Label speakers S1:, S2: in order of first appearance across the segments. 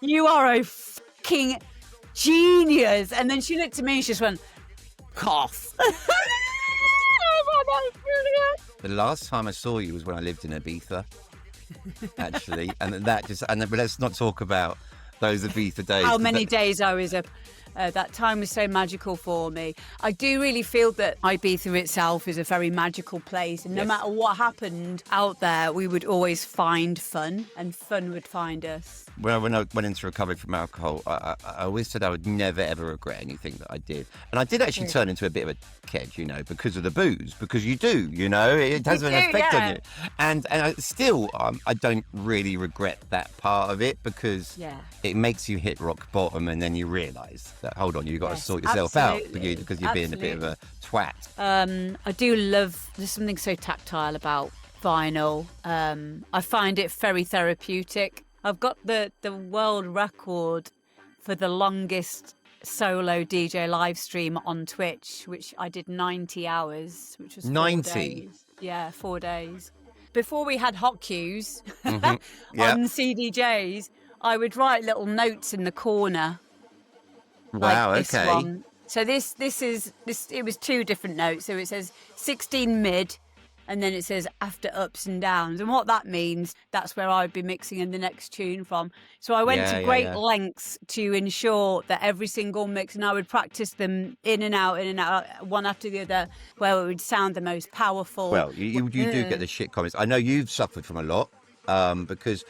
S1: You are a fucking genius. And then she looked at me and she just went, cough. Oh, that was brilliant.
S2: The last time I saw you was when I lived in Ibiza, actually. But let's not talk about those Ibiza days.
S1: How many days I was up. That time was so magical for me. I do really feel that Ibiza itself is a very magical place. And no matter what happened out there, we would always find fun and fun would find us.
S2: When I went into recovery from alcohol, I always said I would never, ever regret anything that I did. And I did actually turn into a bit of a kid, because of the booze, because you do, it has an effect on you. And I don't really regret that part of it because it makes you hit rock bottom and then you realise that, hold on, you've got to sort yourself out because you're being a bit of a twat.
S1: I do love, there's something so tactile about vinyl. I find it very therapeutic. I've got the world record for the longest solo DJ live stream on Twitch, which I did 90 hours, which was
S2: 90?
S1: 4 days. Yeah, 4 days. Before we had hot cues on CDJs, I would write little notes in the corner.
S2: Wow,
S1: like this
S2: okay.
S1: one. So this it was 2 different notes. So it says 16 mid, and then it says after ups and downs. And what that means, that's where I would be mixing in the next tune from. So I went to great lengths to ensure that every single mix, and I would practice them in and out, one after the other, where it would sound the most powerful.
S2: Well, you do get the shit comments. I know you've suffered from a lot because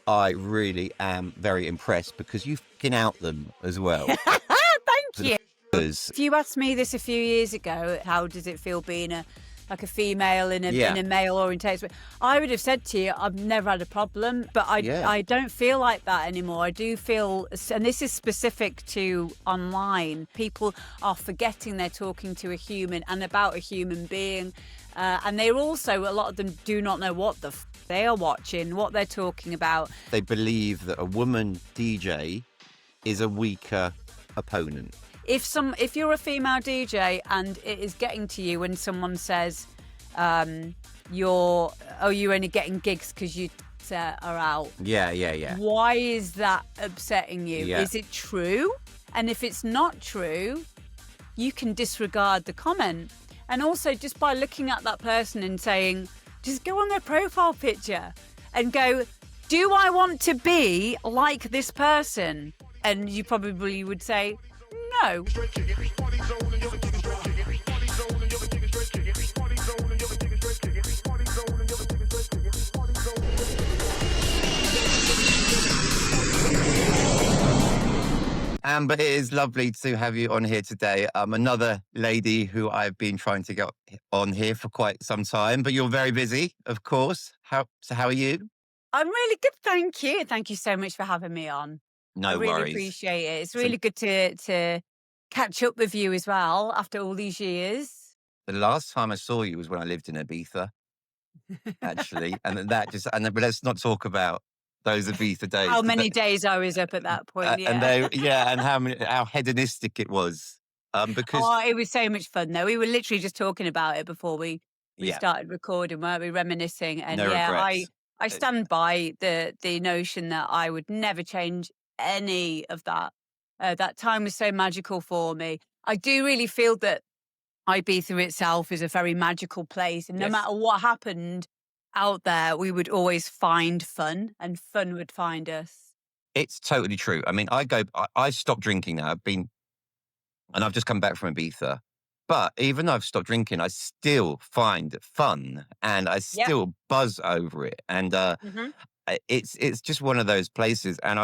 S2: I really am very impressed because you fucking out them as well.
S1: Thank you. If you asked me this a few years ago, how does it feel being a female in a male orientation? I would have said to you, I've never had a problem, but I don't feel like that anymore. I do feel, and this is specific to online, people are forgetting they're talking to a human and about a human being. And they're also, a lot of them do not know what they are watching, what they're talking about.
S2: They believe that a woman DJ is a weaker opponent.
S1: If you're a female DJ and it is getting to you when someone says you're only getting gigs because you are out.
S2: Yeah.
S1: Why is that upsetting you?
S2: Yeah.
S1: Is it true? And if it's not true, you can disregard the comment. And also just by looking at that person and saying, just go on their profile picture and go, do I want to be like this person? And you probably would say, no.
S2: Amber, it is lovely to have you on here today. Another lady who I've been trying to get on here for quite some time, but you're very busy, of course. How are you?
S1: I'm really good, thank you. Thank you so much for having me on.
S2: No
S1: worries. I really
S2: worries.
S1: appreciate it. It's really good to catch up with you as well after all these years.
S2: The last time I saw you was when I lived in Ibiza, actually. But let's not talk about those Ibiza days.
S1: How many days I was up at that point,
S2: and how hedonistic it was. Because
S1: it was so much fun though. We were literally just talking about it before we started recording, weren't we? Reminiscing. And I stand by the notion that I would never change any of that. That time was so magical for me. I do really feel that Ibiza itself is a very magical place. And no matter what happened out there, we would always find fun and fun would find us.
S2: It's totally true. I mean, I stopped drinking now. I've just come back from Ibiza. But even though I've stopped drinking, I still find it fun and I still buzz over it. And it's just one of those places. And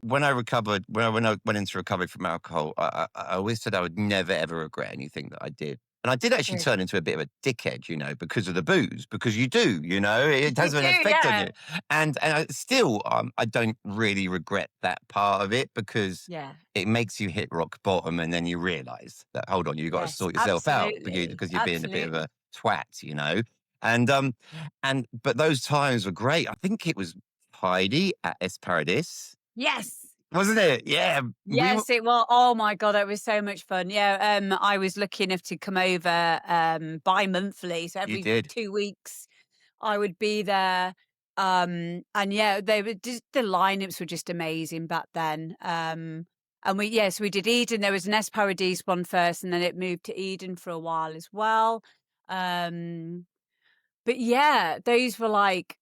S2: when I went into recovery from alcohol, I always said I would never, ever regret anything that I did. And I did actually turn into a bit of a dickhead, because of the booze, because you do, it has an effect on you. And I don't really regret that part of it because it makes you hit rock bottom and then you realise that, hold on, you've got to sort yourself out because you're being a bit of a twat, but those times were great. I think it was Heidi at Es Paradis.
S1: Yes.
S2: Wasn't it? Yeah.
S1: Yes, it was. Oh my God, it was so much fun. Yeah, I was lucky enough to come over bi-monthly. So every 2 weeks I would be there. And yeah, they were just, the lineups were just amazing back then. And we did Eden. There was an Es Paradis one first, and then it moved to Eden for a while as well. But yeah, those were like,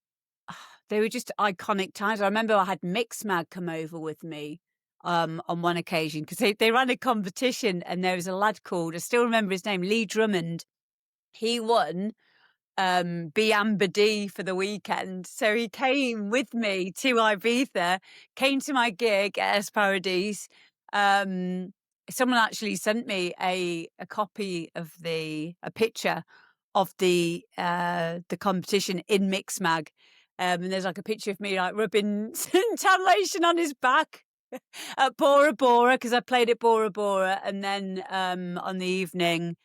S1: they were just iconic times. I remember I had Mixmag come over with me on one occasion because they ran a competition, and there was a lad called, I still remember his name, Lee Drummond. He won Be Amber D for the weekend. So he came with me to Ibiza, came to my gig at Es Paradis. Someone actually sent me a copy of a picture of the competition in Mixmag. And there's like a picture of me like rubbing tan lotion on his back at Bora Bora, because I played at Bora Bora, and then on the evening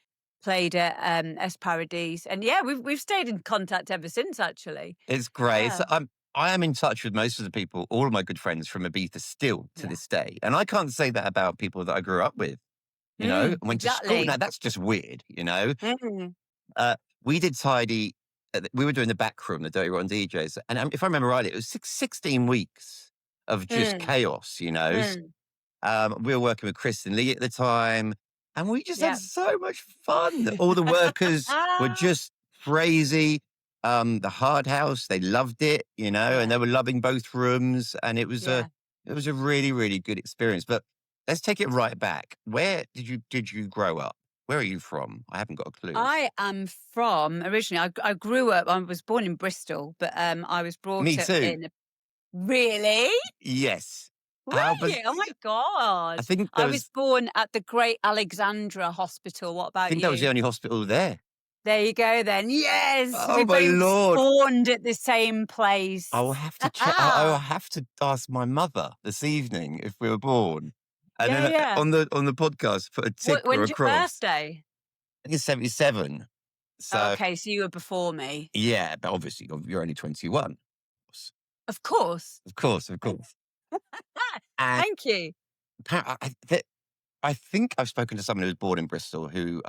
S1: played at Es Paradis. And yeah, we've stayed in contact ever since, actually.
S2: It's great.
S1: Yeah.
S2: So I am in touch with most of the people, all of my good friends from Ibiza still to this day. And I can't say that about people that I grew up with. You know, went to school. Now, that's just weird, you know. We did Tidy. We were doing the back room, the Dirty Rotten DJs. And if I remember right, it was 16 weeks of just chaos, you know. We were working with Kristen Lee at the time, and we just had so much fun. All the workers were just crazy. The Hard House, they loved it, you know, and they were loving both rooms. And it was a really, really good experience. But let's take it right back. Where did you grow up? Where are you from? I haven't got a clue.
S1: I am from, originally, I grew up, I was born in Bristol, but I was brought up in... Really?
S2: Yes.
S1: Were you? Oh my God. I was born at the Great Alexandra Hospital. What about you?
S2: I think that was the only hospital there.
S1: There you go then. Yes.
S2: Oh my Lord.
S1: Spawned at the same place.
S2: I'll have to check. I'll have to ask my mother this evening if we were born. And then on the podcast, put a tick or a
S1: When's your
S2: cross.
S1: birthday?
S2: I think it's 77. So,
S1: okay, so you were before me.
S2: Yeah, but obviously you're only 21.
S1: Of course.
S2: Of course.
S1: Thank you.
S2: I think I've spoken to someone who was born in Bristol who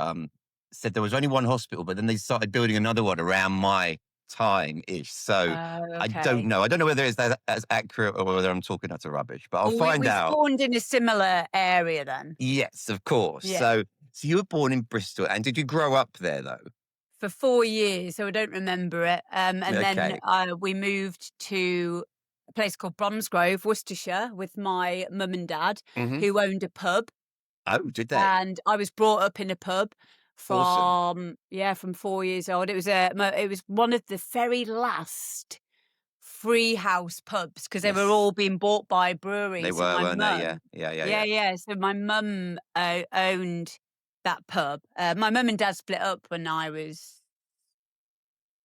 S2: said there was only one hospital, but then they started building another one around my time-ish. So I don't know. I don't know whether it's as accurate or whether I'm talking utter rubbish, but I'll find out.
S1: We spawned in a similar area then.
S2: Yes, of course. Yeah. So you were born in Bristol, and did you grow up there though?
S1: For 4 years, so I don't remember it. And then we moved to a place called Bromsgrove, Worcestershire, with my mum and dad, who owned a pub.
S2: Oh, did they?
S1: And I was brought up in a pub from 4 years old. It was one of the very last free house pubs, because they were all being bought by breweries.
S2: They were, weren't they? Yeah.
S1: So my mum owned that pub. My mum and dad split up when I was...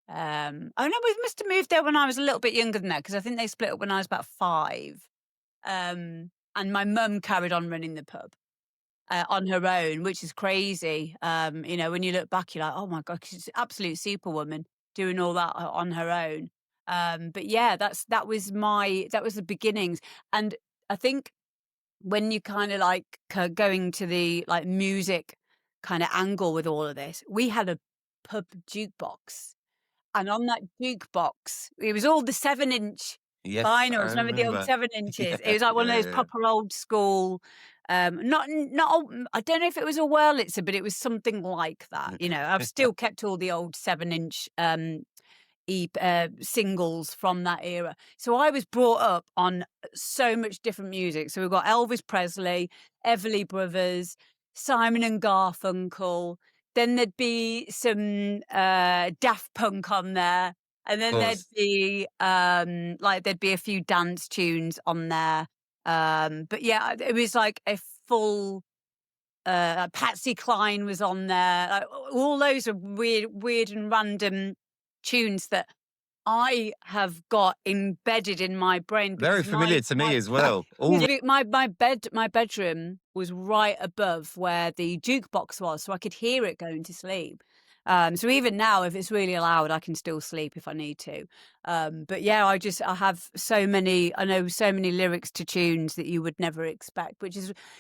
S1: we must have moved there when I was a little bit younger than that, because I think they split up when I was about 5. And my mum carried on running the pub on her own, which is crazy. You know, when you look back, you're like, oh my God, she's an absolute superwoman doing all that on her own. But yeah, that was the beginnings. And I think when you kind of like going to the like music kind of angle with all of this, we had a pub jukebox, and on that jukebox, it was all the 7-inch vinyls. Remember the old 7 inches? It was like one of those proper old school. Not. I don't know if it was a Wurlitzer, but it was something like that. You know, I've still kept all the old 7-inch singles from that era. So I was brought up on so much different music. So we've got Elvis Presley, Everly Brothers, Simon and Garfunkel. Then there'd be some Daft Punk on there, and then there'd be there'd be a few dance tunes on there. But yeah, it was like a full. Patsy Cline was on there. Like, all those are weird and random tunes that I have got embedded in my brain.
S2: Very familiar to me as well.
S1: My bedroom was right above where the jukebox was, so I could hear it going to sleep. So even now, if it's really loud, I can still sleep if I need to. But yeah, I have I know so many lyrics to tunes that you would never expect, which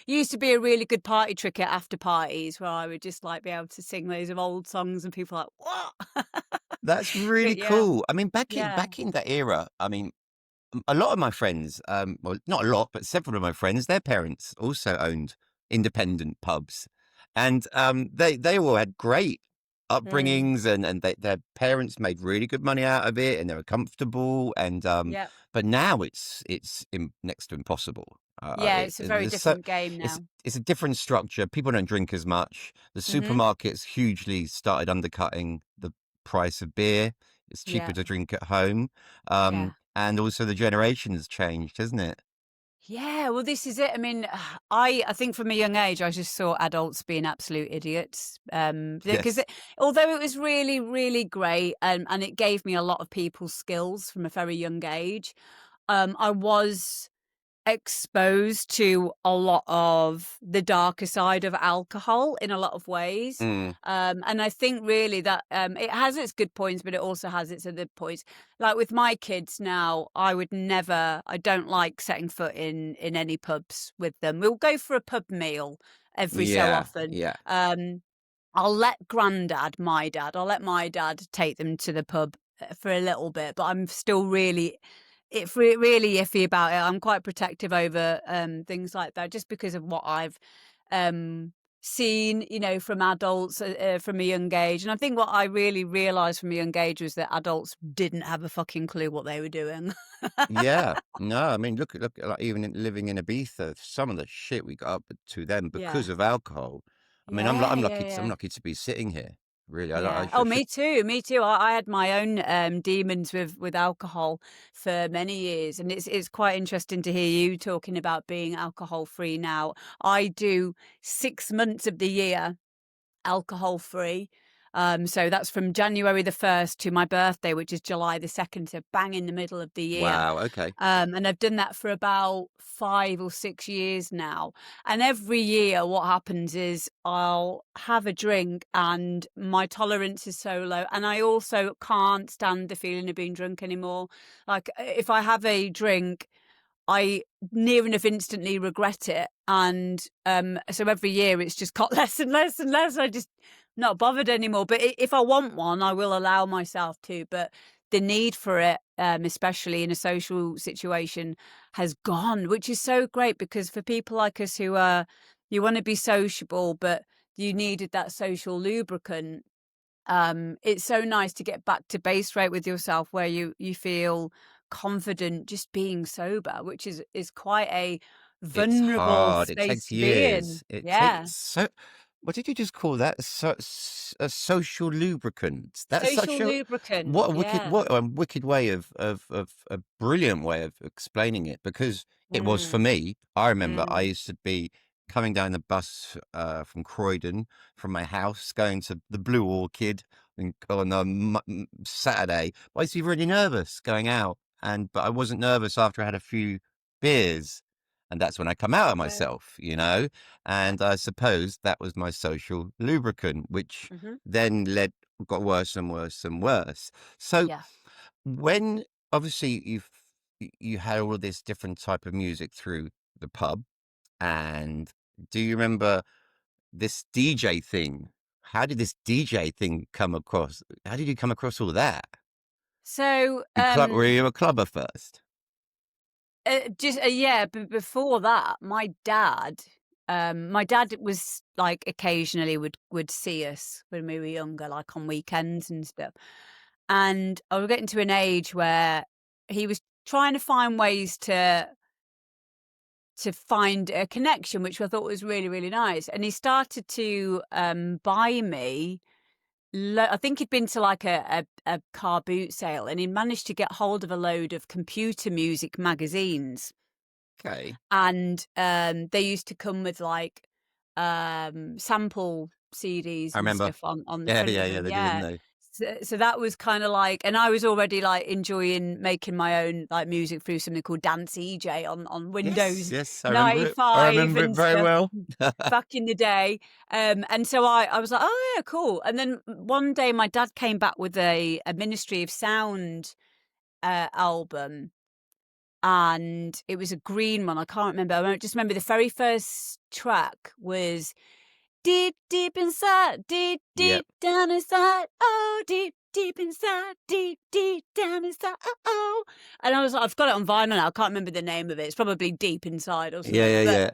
S1: used to be a really good party trick at after parties, where I would just like be able to sing those old songs and people are like, what?
S2: That's really
S1: yeah,
S2: cool. I mean,
S1: yeah,
S2: back in that era, I mean, a lot of my friends, well, not a lot, but several of my friends, their parents also owned independent pubs, and they all had great
S1: mm,
S2: upbringings, and their parents made really good money out of it, and they were comfortable, and
S1: yeah,
S2: but now it's next to impossible.
S1: yeah. It's a very
S2: There's so
S1: different game now.
S2: it's a different structure. People don't drink as much. The
S1: Hmm.
S2: supermarkets hugely started undercutting the price of beer. It's cheaper
S1: Yeah,
S2: to drink at home.
S1: yeah.
S2: And also the generation has changed, hasn't it?
S1: Yeah, well, this is it. I mean, I think from a young age, I just saw adults being absolute idiots. Because
S2: Yes.
S1: although it was really, really great, and it gave me a lot of people skills from a very young age, I was exposed to a lot of the darker side of alcohol in a lot of ways.
S2: Mm,
S1: And I think really that it has its good points, but it also has its other points. Like with my kids now, I don't like setting foot in any pubs with them. We'll go for a pub meal every so
S2: yeah,
S1: often.
S2: yeah.
S1: I'll let I'll let my dad take them to the pub for a little bit, but I'm still really iffy about it. I'm quite protective over things like that, just because of what I've um, seen, from adults from a young age. And I think what I really realised from a young age was that adults didn't have a fucking clue what they were doing.
S2: Yeah. No, I mean, look, like even living in Ibiza, some of the shit we got up to then
S1: Yeah,
S2: because of alcohol. I mean,
S1: yeah, yeah,
S2: I'm
S1: yeah.
S2: lucky to be sitting here. Really, I
S1: Yeah. Oh,
S2: should.
S1: me too. Me too. I had my own demons with alcohol for many years, and it's quite interesting to hear you talking about being alcohol free now. I do 6 months of the year alcohol free. So that's from January the 1st to my birthday, which is July the 2nd, so bang in the middle of the year.
S2: Wow. Okay.
S1: And I've done that for about 5 or 6 years now. And every year, what happens is I'll have a drink and my tolerance is so low. And I also can't stand the feeling of being drunk anymore. Like, if I have a drink, I near enough instantly regret it. And so every year it's just got less and less and less. I just not bothered anymore. But if I want one, I will allow myself to. But the need for it, especially in a social situation, has gone, which is so great because for people like us who you want to be sociable, but you needed that social lubricant. It's so nice to get back to base rate with yourself where you feel confident just being sober, which is quite a
S2: It's
S1: vulnerable
S2: hard. It
S1: space
S2: takes
S1: to be
S2: years.
S1: in.
S2: It
S1: Yeah.
S2: takes so. What did you just call that? A social lubricant. That's such
S1: Social
S2: a
S1: lubricant. Yeah.
S2: what a wicked way of a brilliant way of explaining it. Because it was for
S1: Mm,
S2: me. I remember I
S1: mm.
S2: used to be coming down the bus from Croydon from my house, going to the Blue Orchid on a Saturday. I used to be really nervous going out, but I wasn't nervous after I had a few beers. And that's when I come out of
S1: Right.
S2: myself, you know?
S1: Yeah.
S2: And I suppose that was my social lubricant, which
S1: Hmm.
S2: then got worse and worse and worse. So
S1: Yeah.
S2: when obviously you had all of this different type of music through the pub, and do you remember this DJ thing? How did this DJ thing come across? How did you come across all that?
S1: So
S2: Were you a clubber first?
S1: just yeah, before that, my dad was like occasionally would see us when we were younger, like on weekends and stuff. And I was getting to an age where he was trying to find ways to find a connection, which I thought was really, really nice. And he started to buy me. I think he'd been to like a car boot sale, and he managed to get hold of a load of computer music magazines.
S2: Okay.
S1: And they used to come with like sample CDs
S2: I
S1: and
S2: remember.
S1: stuff on the
S2: Yeah,
S1: front
S2: yeah,
S1: of
S2: yeah,
S1: them.
S2: they did, didn't
S1: Yeah.
S2: they?
S1: So that was kind of like, and I was already like enjoying making my own like music through something called Dance EJ on
S2: Yes,
S1: Windows
S2: yes, I remember it. I
S1: 95
S2: remember it
S1: and
S2: very
S1: stuff
S2: well.
S1: back in the day. And so I was like, oh yeah, cool. And then one day my dad came back with a Ministry of Sound album, and it was a green one. I can't remember. I just remember the very first track was deep, deep inside, deep,
S2: Yep.
S1: deep down inside. Oh, deep deep inside, deep, deep down inside. Oh. And I was like, I've got it on vinyl now. I can't remember the name of it. It's probably Deep Inside or something.
S2: Yeah.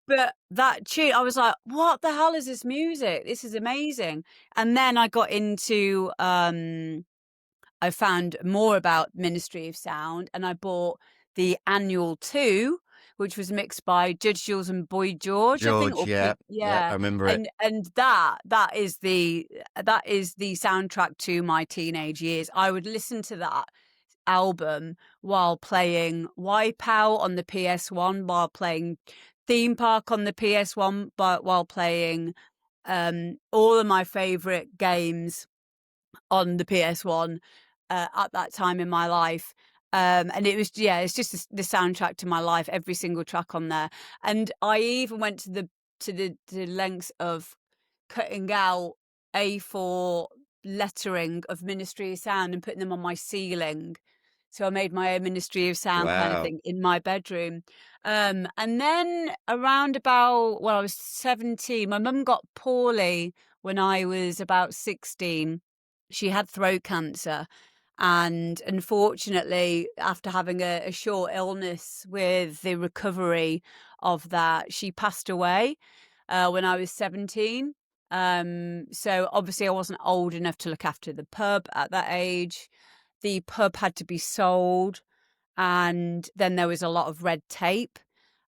S1: But that tune, I was like, what the hell is this music? This is amazing. And then I got into, I found more about Ministry of Sound, and I bought the Annual 2, which was mixed by Judge Jules and Boy George, I think.
S2: George, yeah. I remember it.
S1: And that is the soundtrack to my teenage years. I would listen to that album while playing Wipeout on the PS1, while playing Theme Park on the PS1, but while playing all of my favorite games on the PS1 at that time in my life. And it was, it's just the soundtrack to my life, every single track on there. And I even went to the lengths of cutting out A4 lettering of Ministry of Sound and putting them on my ceiling. So I made my own Ministry of Sound kind of thing in my bedroom. And then around about, I was 17, my mum got poorly when I was about 16. She had throat cancer. And unfortunately, after having a short illness with the recovery of that, she passed away when I was 17. So obviously I wasn't old enough to look after the pub at that age. The pub had to be sold, and then there was a lot of red tape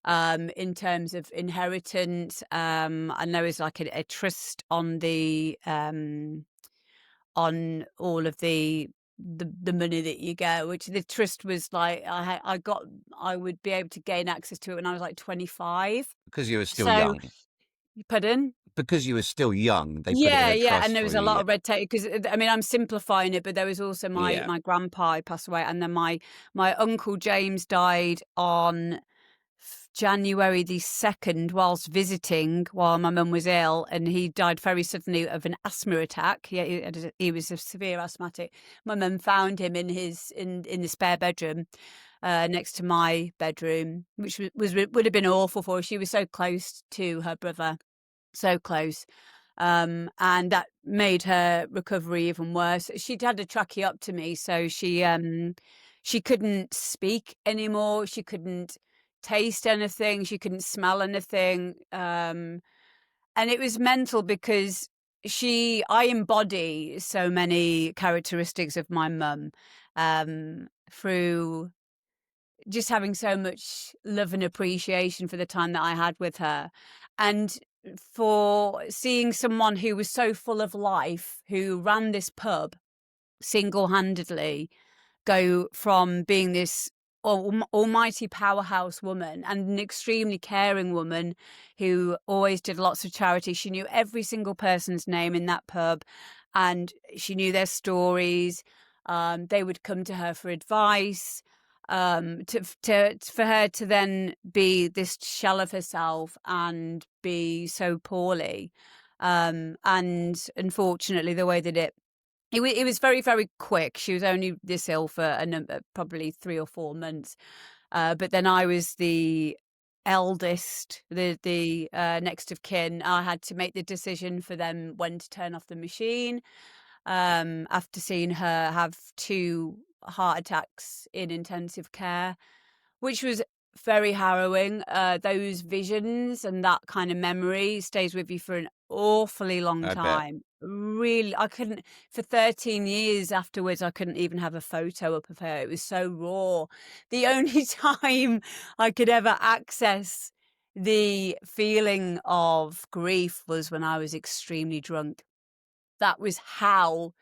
S1: in terms of inheritance. And there was like a trust on the on all of the money that you get, which the trust was like I would be able to gain access to it when I was like 25.
S2: Because you were still young.
S1: Pardon?
S2: Because you were still young, they put it in a
S1: Yeah,
S2: trust
S1: and there was
S2: for
S1: a
S2: you,
S1: lot of red tape because I mean I'm simplifying it, but there was also my grandpa who passed away, and then my uncle James died on January the 2nd whilst visiting while my mum was ill, and he died very suddenly of an asthma attack. He was a severe asthmatic. My mum found him in the spare bedroom next to my bedroom, which would have been awful for her. She was so close to her brother, so close. And that made her recovery even worse. She'd had a tracheotomy, so she couldn't speak anymore. She couldn't taste anything. She couldn't smell anything. And it was mental because I embody so many characteristics of my mum through just having so much love and appreciation for the time that I had with her. And for seeing someone who was so full of life, who ran this pub single-handedly, go from being this almighty powerhouse woman and an extremely caring woman who always did lots of charity. She knew every single person's name in that pub, and she knew their stories. They would come to her for advice. For her to then be this shell of herself and be so poorly, and unfortunately the way that it was very, very quick. She was only this ill for probably 3 or 4 months. But then I was the eldest, the next of kin. I had to make the decision for them when to turn off the machine. After seeing her have 2 heart attacks in intensive care, which was very harrowing. Those visions and that kind of memory stays with you for an awfully long time. Really, I couldn't, for 13 years afterwards, I couldn't even have a photo up of her. It was so raw. The only time I could ever access the feeling of grief was when I was extremely drunk. That was how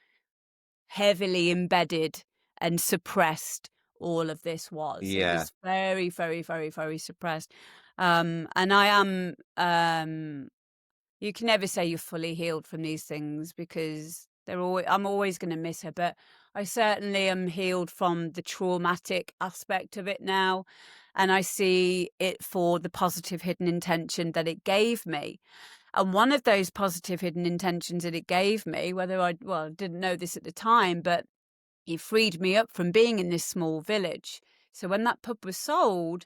S1: heavily embedded and suppressed all of this was. It was very, very, very, very suppressed. And I am, you can never say you're fully healed from these things because I'm always going to miss her, but I certainly am healed from the traumatic aspect of it now. And I see it for the positive hidden intention that it gave me. And one of those positive hidden intentions that it gave me, I didn't know this at the time, but it freed me up from being in this small village. So when that pub was sold,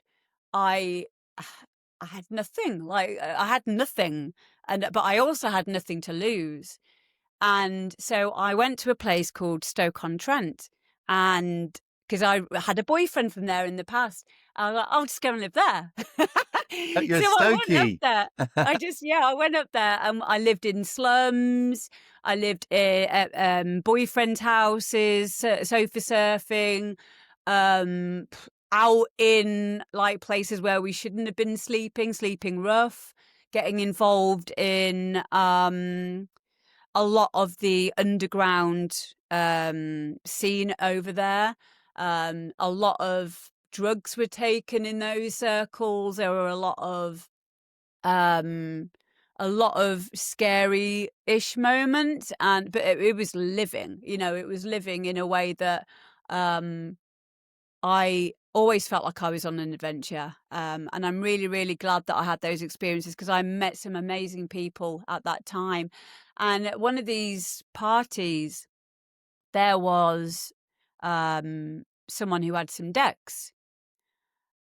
S1: I had nothing. I had nothing, but I also had nothing to lose. And so I went to a place called Stoke-on-Trent, and because I had a boyfriend from there in the past, I was like, I'll just go and live there.
S2: You're
S1: So I went up
S2: Stokey.
S1: there. I went up there and I lived in slums. I lived at boyfriend houses, sofa surfing, out in like places where we shouldn't have been sleeping rough, getting involved in a lot of the underground scene over there. A lot of drugs were taken in those circles. There were a lot of scary-ish moments, but it was living. It was living in a way that I always felt like I was on an adventure. And I'm really, really glad that I had those experiences because I met some amazing people at that time. And at one of these parties, there was someone who had some decks.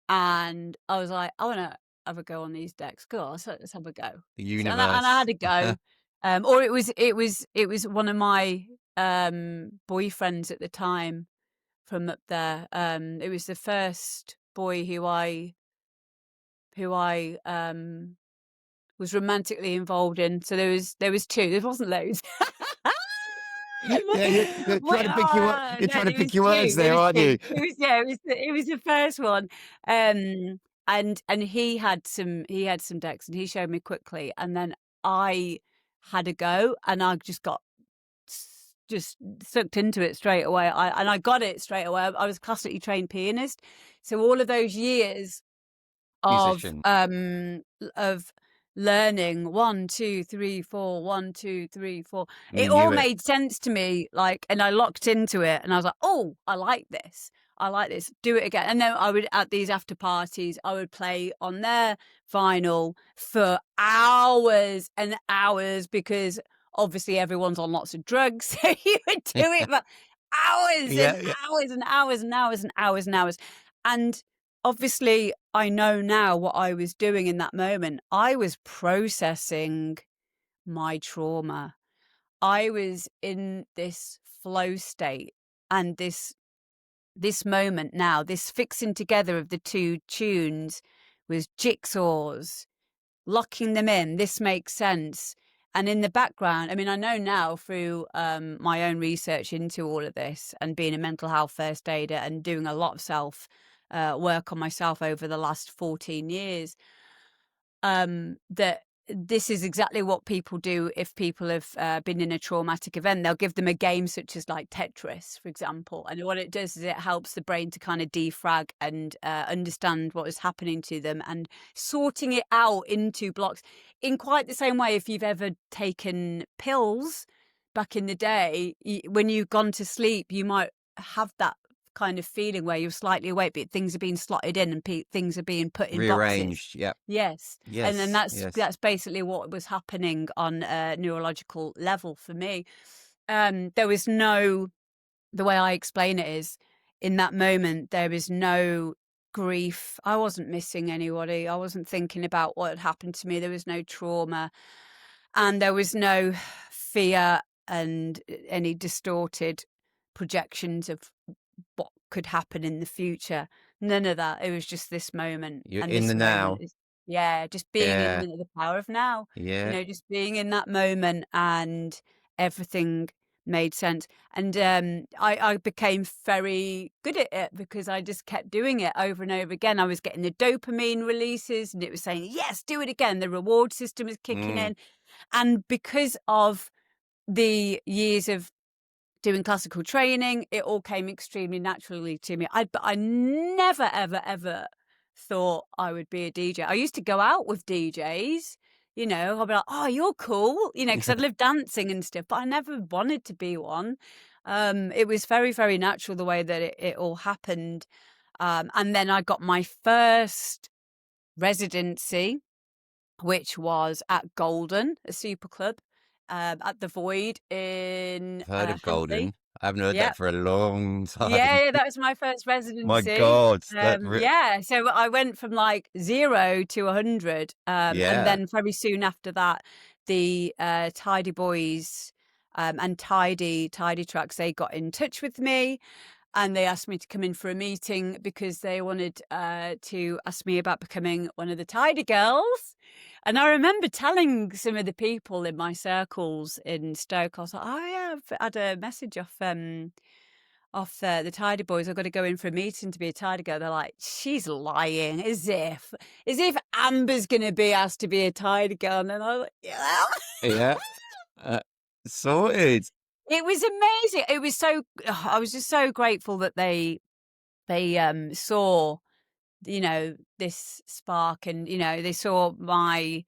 S1: And I was like, I want to have a go on these decks. Go on, let's have a go.
S2: The
S1: And
S2: universe.
S1: I had a go. Or it was one of my boyfriends at the time from up there. It was the first boy who I was romantically involved in. So there was two. There wasn't loads.
S2: You're trying to pick your
S1: No,
S2: trying to
S1: there was
S2: pick your words
S1: two. There
S2: there,
S1: was
S2: aren't
S1: two.
S2: you?
S1: It was the first one. And he had some decks, and he showed me quickly, and then I had a go, and I just got just sucked into it straight away. I got it straight away. I was a classically trained pianist, so all of those years
S2: Musician.
S1: of learning 1 2 3 4 1 2 3 4, it
S2: You
S1: all
S2: knew it.
S1: made sense to me, and I locked into it, and I was like, oh, I like this, do it again. And then I would, at these after parties, I would play on their vinyl for hours and hours, because obviously everyone's on lots of drugs, so you would do it for hours and hours and hours and hours and hours and hours. And obviously, I know now what I was doing in that moment. I was processing my trauma. I was in this flow state, and this moment now, this fixing together of the two tunes was jigsaws, locking them in. This makes sense. And in the background, I mean, I know now through my own research into all of this and being a mental health first aider and doing a lot of self work on myself over the last 14 years, that this is exactly what people do if people have been in a traumatic event. They'll give them a game such as like Tetris, for example. And what it does is it helps the brain to kind of defrag and understand what is happening to them, and sorting it out into blocks in quite the same way. If you've ever taken pills back in the day, when you've gone to sleep, you might have that kind of feeling where you're slightly awake, but things are being slotted in and things are being put in
S2: rearranged.
S1: boxes. Yes. And then that's basically what was happening on a neurological level for me. There was no, the way I explain it is, in that moment there was no grief. I wasn't missing anybody. I wasn't thinking about what had happened to me. There was no trauma, and there was no fear and any distorted projections of what could happen in the future. None of that. It was just this moment.
S2: You're
S1: And
S2: in
S1: this
S2: the
S1: moment
S2: now.
S1: is, just being in the power of now.
S2: Yeah.
S1: Just being in that moment, and everything made sense. And I became very good at it because I just kept doing it over and over again. I was getting the dopamine releases, and it was saying, yes, do it again. The reward system is kicking in. And because of the years of doing classical training, it all came extremely naturally to me. But I never, ever, ever thought I would be a DJ. I used to go out with DJs, I'd be like, oh, you're cool, because I'd lived dancing and stuff, but I never wanted to be one. It was very, very natural the way that it all happened. And then I got my first residency, which was at Golden, a super club, at the Void in
S2: Heard of
S1: Huntley.
S2: Golden. I haven't heard that for a long time.
S1: Yeah, that was my first residency.
S2: My God.
S1: So I went from like 0 to 100. And then very soon after that, the Tidy Boys and Tidy Tracks, they got in touch with me. And they asked me to come in for a meeting because they wanted to ask me about becoming one of the Tidy girls. And I remember telling some of the people in my circles in Stoke, I was like, oh yeah, I've had a message off the Tidy boys. I've got to go in for a meeting to be a Tidy girl. They're like, she's lying, as if Amber's going to be asked to be a Tidy girl. And I was like, yeah.
S2: Yeah. Sorted.
S1: It was amazing. It was so. I was just so grateful that they saw, this spark, and they saw my,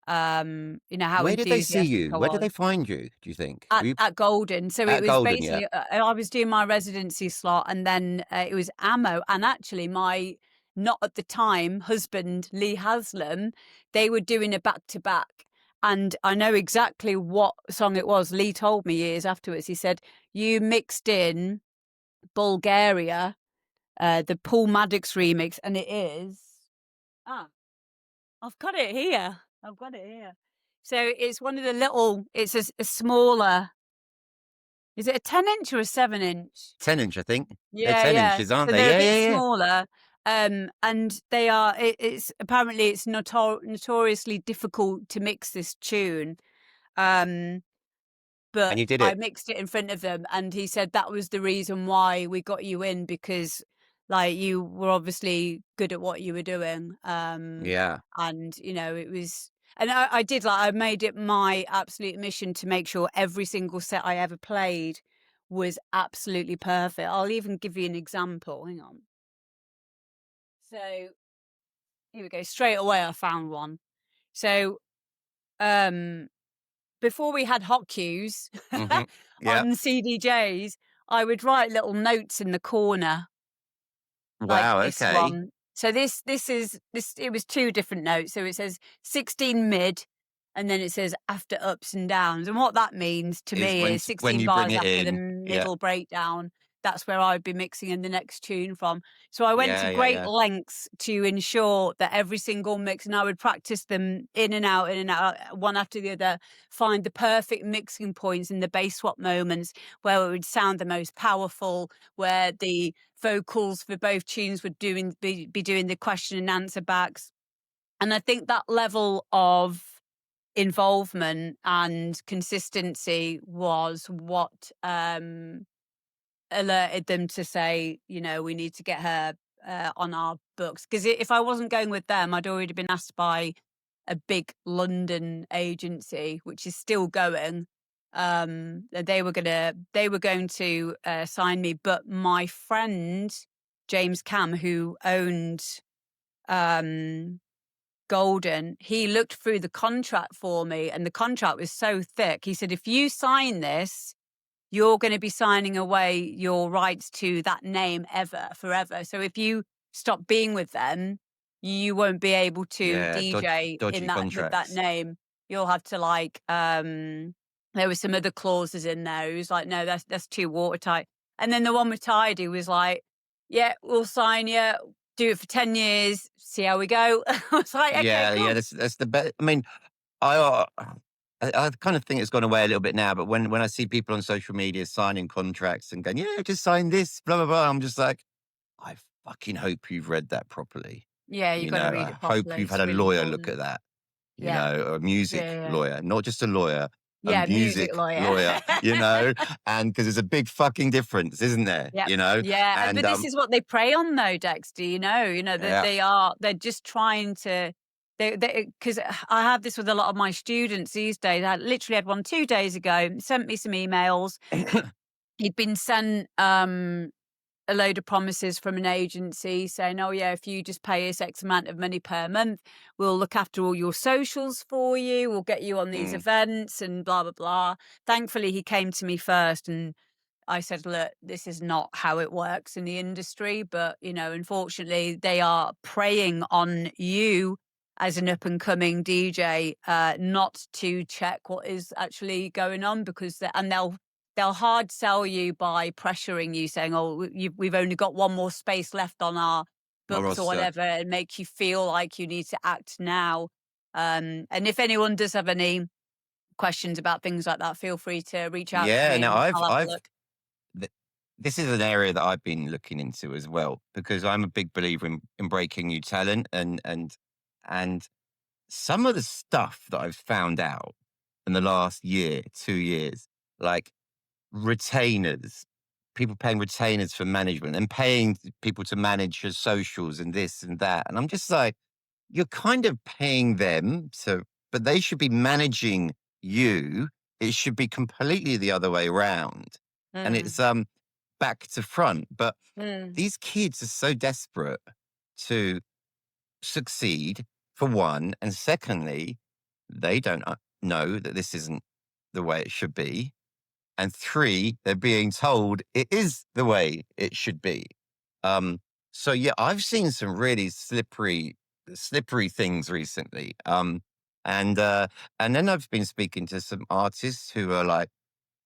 S1: how
S2: Where did they see
S1: enthusiastic
S2: you?
S1: I
S2: Where did
S1: was
S2: they find you? Do you think?
S1: at Golden. So it
S2: At
S1: was
S2: Golden, yeah.
S1: basically I was doing my residency slot, and then it was Ammo, and actually my not at the time husband Lee Haslam. They were doing a back to back. And I know exactly what song it was. Lee told me years afterwards. He said, you mixed in Bulgaria, the Paul Maddox remix, and it is... I've got it here. So it's one of the little... It's a smaller... Is it a 10-inch or a 7-inch?
S2: 10-inch, I think.
S1: Yeah,
S2: They're 10
S1: yeah.
S2: inches, aren't
S1: So
S2: they?
S1: they're
S2: Yeah,
S1: a bit
S2: yeah, yeah.
S1: smaller. And they are... It's apparently it's notoriously difficult to mix this tune. But
S2: And you did
S1: I
S2: it.
S1: mixed it in front of them, and he said that was the reason why we got you in, because like you were obviously good at what you were doing.
S2: Yeah.
S1: And it was, and I did, like, I made it my absolute mission to make sure every single set I ever played was absolutely perfect. I'll even give you an example. Hang on. So here we go. Straight away I found one. So before we had hot cues
S2: Mm-hmm. Yeah.
S1: on CDJs, I would write little notes in the corner, like
S2: Wow.
S1: this
S2: Okay.
S1: one. So this it was 2 different notes. So it says 16 mid, and then it says after ups and downs. And what that means to me
S2: When
S1: is
S2: when
S1: 16
S2: you bring
S1: bars
S2: it
S1: after the
S2: in. Yeah.
S1: middle breakdown. That's where I'd be mixing in the next tune from. So I went to
S2: Yeah.
S1: great
S2: Yeah.
S1: lengths to ensure that every single mix, and I would practice them in and out, one after the other, find the perfect mixing points and the bass swap moments where it would sound the most powerful, where the vocals for both tunes would be doing the question and answer backs. And I think that level of involvement and consistency was what alerted them to say, we need to get her on our books. Because if I wasn't going with them, I'd already been asked by a big London agency, which is still going. They were going to sign me, but my friend James Cam, who owned Golden, he looked through the contract for me, and the contract was so thick. He said, if you sign this, you're going to be signing away your rights to that name forever. So if you stop being with them, you won't be able to
S2: Yeah.
S1: DJ
S2: Dodgy
S1: with that
S2: contracts.
S1: name. You'll have to there were some other clauses in there. He was like, no, that's too watertight. And then the one with Tidy was like, yeah, we'll sign you, do it for 10 years, see how we go. I was like, okay,
S2: Yeah.
S1: cool.
S2: Yeah. That's the best. I mean, I kind of think it's gone away a little bit now, but when I see people on social media signing contracts and going, yeah, just sign this, blah, blah, blah, I'm just like, I fucking hope you've read that properly.
S1: Yeah, you've got to read
S2: I
S1: it
S2: hope
S1: properly.
S2: you've had
S1: It's
S2: a
S1: really
S2: lawyer look
S1: important.
S2: at that,
S1: Yeah.
S2: or a music
S1: Yeah.
S2: lawyer, not just a lawyer, a
S1: Yeah,
S2: music
S1: lawyer.
S2: lawyer, and because there's a big fucking difference, isn't there?
S1: Yep.
S2: Yeah.
S1: Yeah, but this is what they prey on though, Dexter, that
S2: Yeah.
S1: they're just trying to, because I have this with a lot of my students these days. I literally had one 2 days ago, sent me some emails. He'd been sent a load of promises from an agency saying, oh yeah, if you just pay us X amount of money per month, we'll look after all your socials for you, we'll get you on these events and blah, blah, blah. Thankfully, he came to me first, and I said, look, this is not how it works in the industry, but, unfortunately, they are preying on you as an up-and-coming DJ not to check what is actually going on, because they'll hard sell you by pressuring you, saying, oh, we've only got one more space left on our books or whatever, and make you feel like you need to act now. And if anyone does have any questions about things like that, feel free to reach out to
S2: Yeah,
S1: me
S2: now
S1: and I'll have a
S2: I've
S1: look.
S2: this is an area that I've been looking into as well, because I'm a big believer in breaking new talent, and some of the stuff that I've found out in the last year, 2 years, like retainers, people paying retainers for management and paying people to manage your socials and this and that. And I'm just like, you're kind of paying them, but they should be managing you. It should be completely the other way around. And it's
S1: Mm.
S2: back to front. But
S1: Mm.
S2: these kids are so desperate to succeed, for one, and secondly, they don't know that this isn't the way it should be. And three, they're being told it is the way it should be. So yeah, I've seen some really slippery things recently. And then I've been speaking to some artists who are like,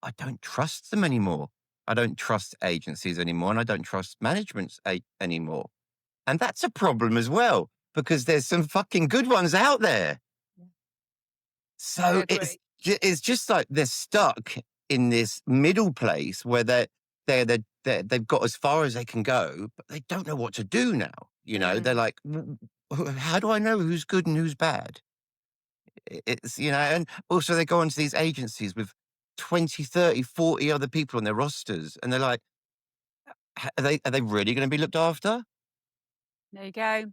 S2: I don't trust them anymore. I don't trust agencies anymore, and I don't trust management anymore. And that's a problem as well, because there's some fucking good ones out there.
S1: I
S2: So
S1: agree.
S2: it's just like they're stuck in this middle place where they've got as far as they can go, but they don't know what to do now. They're like, how do I know who's good and who's bad? It's, and also they go onto these agencies with 20, 30, 40 other people on their rosters, and they're like, are they really going to be looked after?
S1: There you go.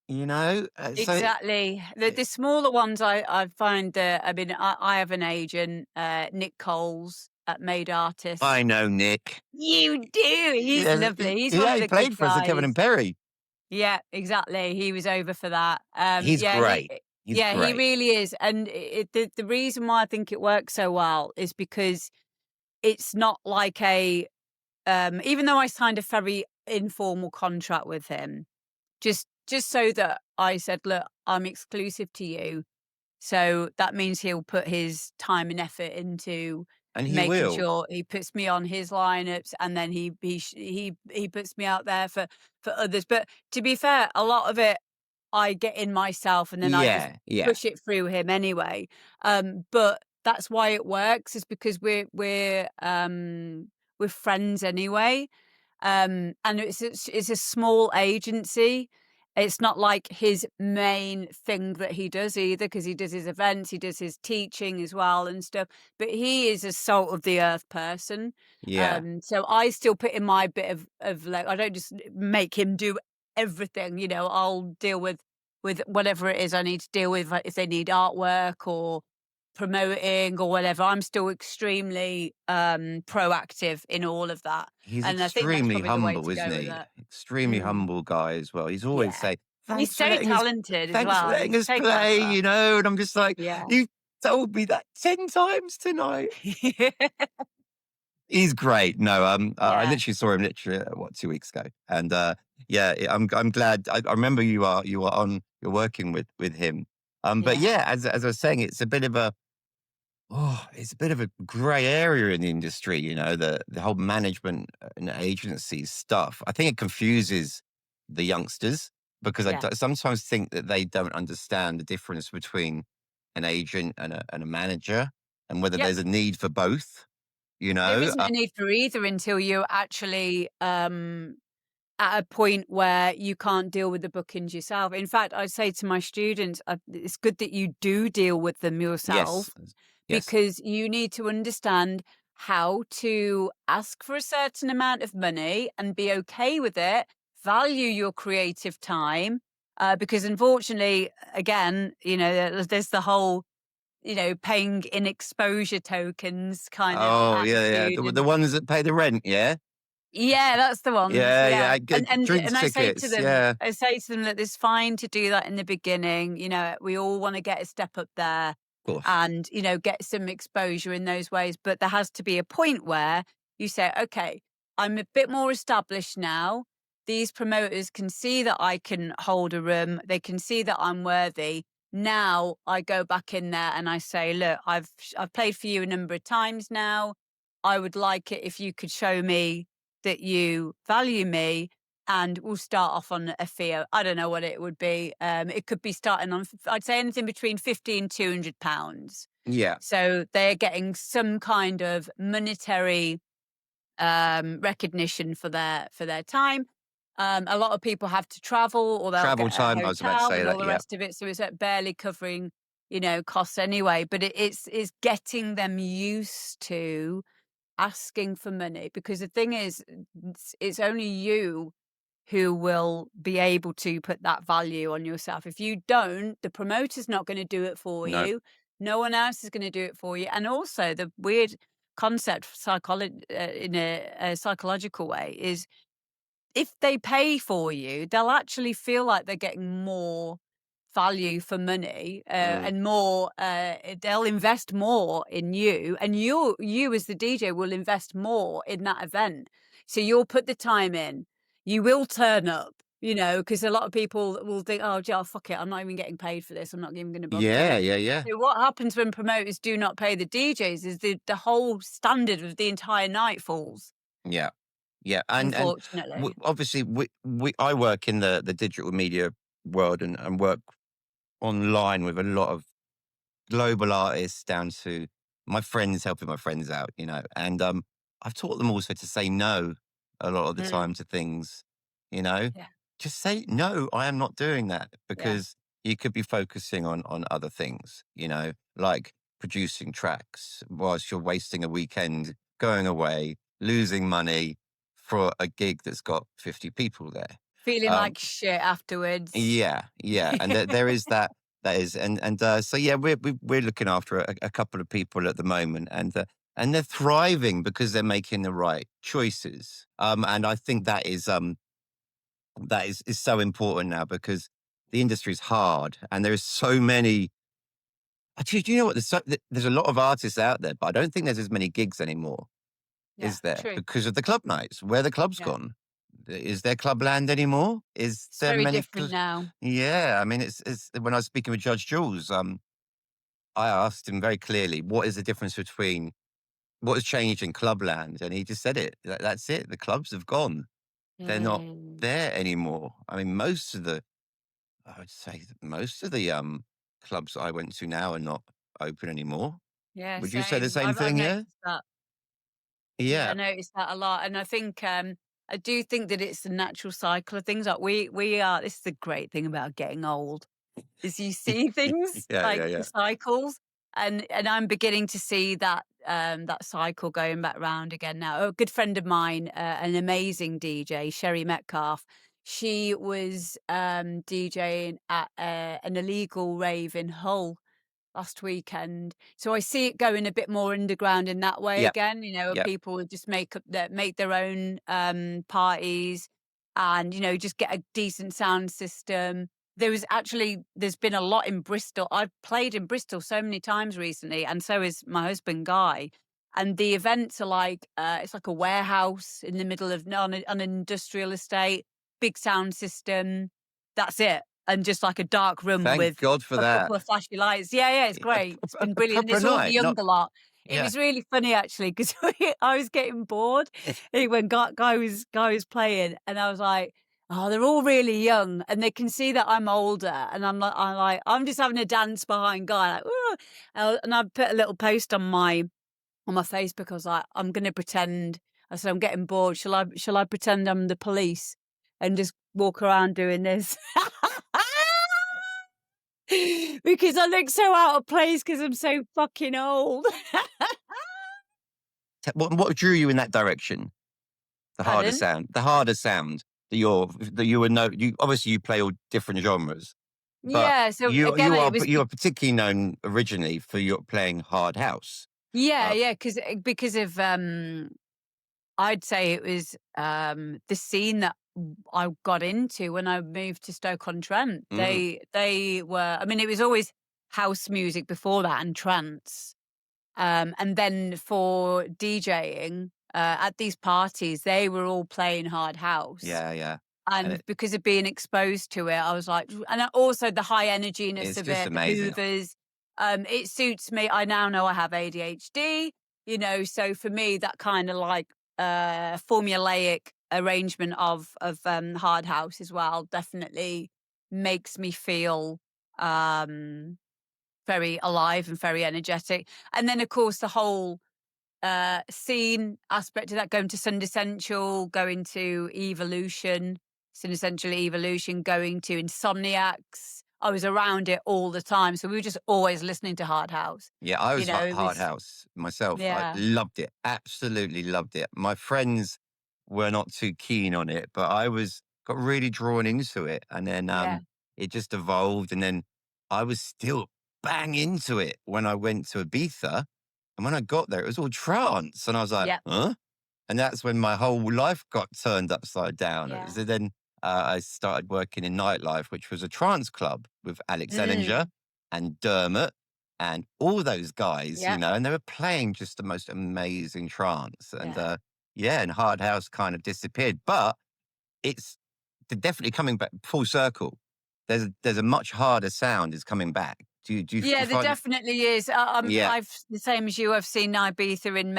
S2: So
S1: Exactly. The smaller ones, I find that, I mean, I have an agent, Nick Coles at Made Artists.
S2: I know Nick.
S1: You do. He's lovely. He's one
S2: Yeah,
S1: of
S2: he
S1: the good
S2: played for us at Kevin
S1: guys.
S2: and Perry.
S1: Yeah, exactly. He was over for that.
S2: He's
S1: Yeah,
S2: great. He's
S1: he
S2: great.
S1: really is. And the reason why I think it works so well is because it's not like even though I signed a very informal contract with him, just so that I said, look, I'm exclusive to you. So that means he'll put his time and effort into
S2: And he
S1: making
S2: will.
S1: sure he puts me on his lineups, and then he puts me out there for others. But to be fair, a lot of it I get in myself, and then I just
S2: Yeah.
S1: push it through him anyway. But that's why it works, is because we're friends anyway. And it's a small agency. It's not like his main thing that he does either, because he does his events, he does his teaching as well and stuff. But he is a salt of the earth person.
S2: Yeah.
S1: So I still put in my bit of like, I don't just make him do everything. I'll deal with whatever it is I need to deal with, like if they need artwork or promoting or whatever. I'm still extremely proactive in all of that.
S2: He's
S1: And I think that's
S2: extremely
S1: probably the way
S2: humble,
S1: to
S2: isn't
S1: go with
S2: he?
S1: it.
S2: Extremely
S1: Mm,
S2: humble guy as well. He's always
S1: yeah.
S2: saying,
S1: He's
S2: thanks for
S1: so
S2: letting us
S1: talented as
S2: thanks for
S1: well.
S2: letting
S1: He's
S2: us
S1: so
S2: play,
S1: clever.
S2: and I'm just like,
S1: Yeah.
S2: you've told me that 10 times tonight. He's great. No, I
S1: Yeah.
S2: literally saw him 2 weeks ago, and yeah, I'm glad. I remember you're working with him. But
S1: Yeah.
S2: yeah, as I was saying, it's a bit of a grey area in the industry. The whole management and agency stuff. I think it confuses the youngsters, because
S1: Yeah.
S2: sometimes think that they don't understand the difference between an agent and a manager, and whether
S1: Yep.
S2: there's a need for both.
S1: There isn't a need for either until you're actually at a point where you can't deal with the bookings yourself. In fact, I say to my students, it's good that you do deal with them
S2: Yes.
S1: yourself,
S2: Yes.
S1: because you need to understand how to ask for a certain amount of money and be okay with it, value your creative time. Because unfortunately, again, there's the whole, paying in exposure tokens kind of
S2: Oh, yeah.
S1: attitude.
S2: The
S1: And
S2: ones that pay the rent, yeah?
S1: yeah, that's the ones.
S2: Yeah.
S1: Yeah.
S2: Get drinks
S1: And
S2: tickets, yeah.
S1: I say to them that it's fine to do that in the beginning. We all want to get a step up there
S2: Of course.
S1: and, get some exposure in those ways. But there has to be a point where you say, okay, I'm a bit more established now. These promoters can see that I can hold a room. They can see that I'm worthy. Now I go back in there and I say, look, I've played for you a number of times now. I would like it if you could show me that you value me. and we'll start off on a fee. I don't know what it would be. It could be starting on, I'd say anything between £50 and £200.
S2: Yeah.
S1: So they're getting some kind of monetary recognition for their time. A lot of people have to travel, or they'll
S2: Travel
S1: get a
S2: time, I was about to
S1: hotel
S2: say
S1: and all
S2: that,
S1: the
S2: yeah.
S1: rest of it. So it's barely covering, costs anyway. But it's getting them used to asking for money, because the thing is, it's only you who will be able to put that value on yourself. If you don't, the promoter's not going to do it for
S2: No.
S1: you. No one else is going to do it for you. And also, the weird concept in a psychological way is, if they pay for you, they'll actually feel like they're getting more value for money, and more. They'll invest more in you, and you as the DJ will invest more in that event. So you'll put the time in. You will turn up. Because a lot of people will think, "Oh, fuck it, I'm not even getting paid for this. I'm not even going to bother
S2: Yeah,
S1: doing it."
S2: yeah, yeah.
S1: So what happens when promoters do not pay the DJs is the whole standard of the entire night falls.
S2: Yeah. Yeah, and
S1: Unfortunately.
S2: obviously I work in the digital media world and work online with a lot of global artists down to my friends, helping my friends out, and I've taught them also to say no a lot of the
S1: Mm,
S2: time to things, you know.
S1: yeah.
S2: Just say no, I am not doing that,
S1: Yeah.
S2: because you could be focusing on other things, like producing tracks whilst you're wasting a weekend going away, losing money for a gig that's got 50 people there.
S1: Feeling
S2: Um,
S1: like shit afterwards.
S2: yeah, yeah, and there is that. That is, and so yeah, we're looking after a couple of people at the moment, and they're thriving because they're making the right choices. And I think that is so important now, because the industry is hard, and there is so many. Actually, do you know what? There's a lot of artists out there, but I don't think there's as many gigs anymore.
S1: Yeah,
S2: Is there?
S1: true.
S2: Because of the club nights. Where the club's
S1: Yeah.
S2: gone? Is there clubland anymore? Is
S1: It's
S2: there
S1: very
S2: many?
S1: different now.
S2: Yeah, I mean, it's when I was speaking with Judge Jules, I asked him very clearly, what is the difference between what has changed in clubland, and he just said it. That's it. The clubs have gone. They're not
S1: Mm.
S2: there anymore. I mean, I would say that most of the clubs I went to now are not open anymore.
S1: Yeah,
S2: Would you say the
S1: same.
S2: same
S1: I've
S2: thing? Yeah.
S1: noticed that. Yeah, I
S2: Yeah.
S1: noticed that a lot. And I think, I do think that it's the natural cycle of things. Like we are, this is the great thing about getting old, is you see things
S2: Yeah,
S1: like
S2: yeah,
S1: the
S2: yeah.
S1: cycles, and I'm beginning to see that cycle going back round again now. A good friend of mine, an amazing DJ, Sherry Metcalf, she was DJing at an illegal rave in Hull last weekend. So I see it going a bit more underground in that way
S2: Yeah.
S1: again. Where
S2: Yeah.
S1: people would just make their own parties, and just get a decent sound system. There's been a lot in Bristol. I've played in Bristol so many times recently, and so is my husband Guy. And the events are like, it's like a warehouse in the middle of on an industrial estate, big sound system. That's it. And just like a dark room
S2: Thank
S1: with
S2: God for
S1: a
S2: that.
S1: couple of flashy lights. Yeah, yeah, it's great. It's been
S2: A
S1: brilliant.
S2: proper
S1: It's all the
S2: night, not
S1: younger lot. It
S2: yeah.
S1: was really funny actually, because I was getting bored when Guy was playing, and I was like, "Oh, they're all really young, and they can see that I'm older." And I'm just having a dance behind Guy, like, "Ooh." And I put a little post on my Facebook. I was like, "I'm going to pretend." I said, "I'm getting bored. Shall I pretend I'm the police and just walk around doing this?" Because I look so out of place because I'm so fucking old.
S2: What drew you in that direction?
S1: Pardon?
S2: The harder sound that you would know. You obviously you play all different genres, but
S1: Yeah, so
S2: you
S1: again,
S2: you are
S1: it was
S2: you are particularly known originally for your playing hard house. Uh,
S1: yeah, because of, I'd say it was, the scene that I got into when I moved to Stoke-on-Trent.
S2: mm,
S1: They were, I mean, it was always house music before that and trance. And then for DJing, at these parties, they were all playing hard house.
S2: yeah, yeah, and
S1: And because of being exposed to it, I was like, and also the high energyness
S2: it's
S1: of
S2: just
S1: it, the
S2: amazing.
S1: hoovers, it suits me. I now know I have ADHD, so for me, that kind of like, formulaic, arrangement of hard house as well definitely makes me feel very alive and very energetic. And then of course the whole scene aspect of that, going to Sunday Central, going to Evolution, Sunday Central Evolution, going to Insomniacs. I was around it all the time. So we were just always listening to hard house.
S2: Yeah, I was
S1: It
S2: hard
S1: was,
S2: house myself. I
S1: yeah,
S2: loved it. Absolutely loved it. My friends were not too keen on it, but I got really drawn into it. And then
S1: yeah,
S2: it just evolved. And then I was still bang into it when I went to Ibiza. And when I got there, it was all trance. And I was like,
S1: yeah,
S2: huh? And that's when my whole life got turned upside down.
S1: yeah.
S2: So then I started working in nightlife, which was a trance club with Alex Ellinger
S1: Mm,
S2: and Dermot and all those guys,
S1: yeah.
S2: and they were playing just the most amazing trance. And
S1: Yeah.
S2: yeah, and Hard House kind of disappeared, but it's definitely coming back full circle. There's a much harder sound is coming back. Do you
S1: Yeah, there
S2: find?
S1: definitely is.
S2: Yeah.
S1: I've the same as you. I've seen Ibiza in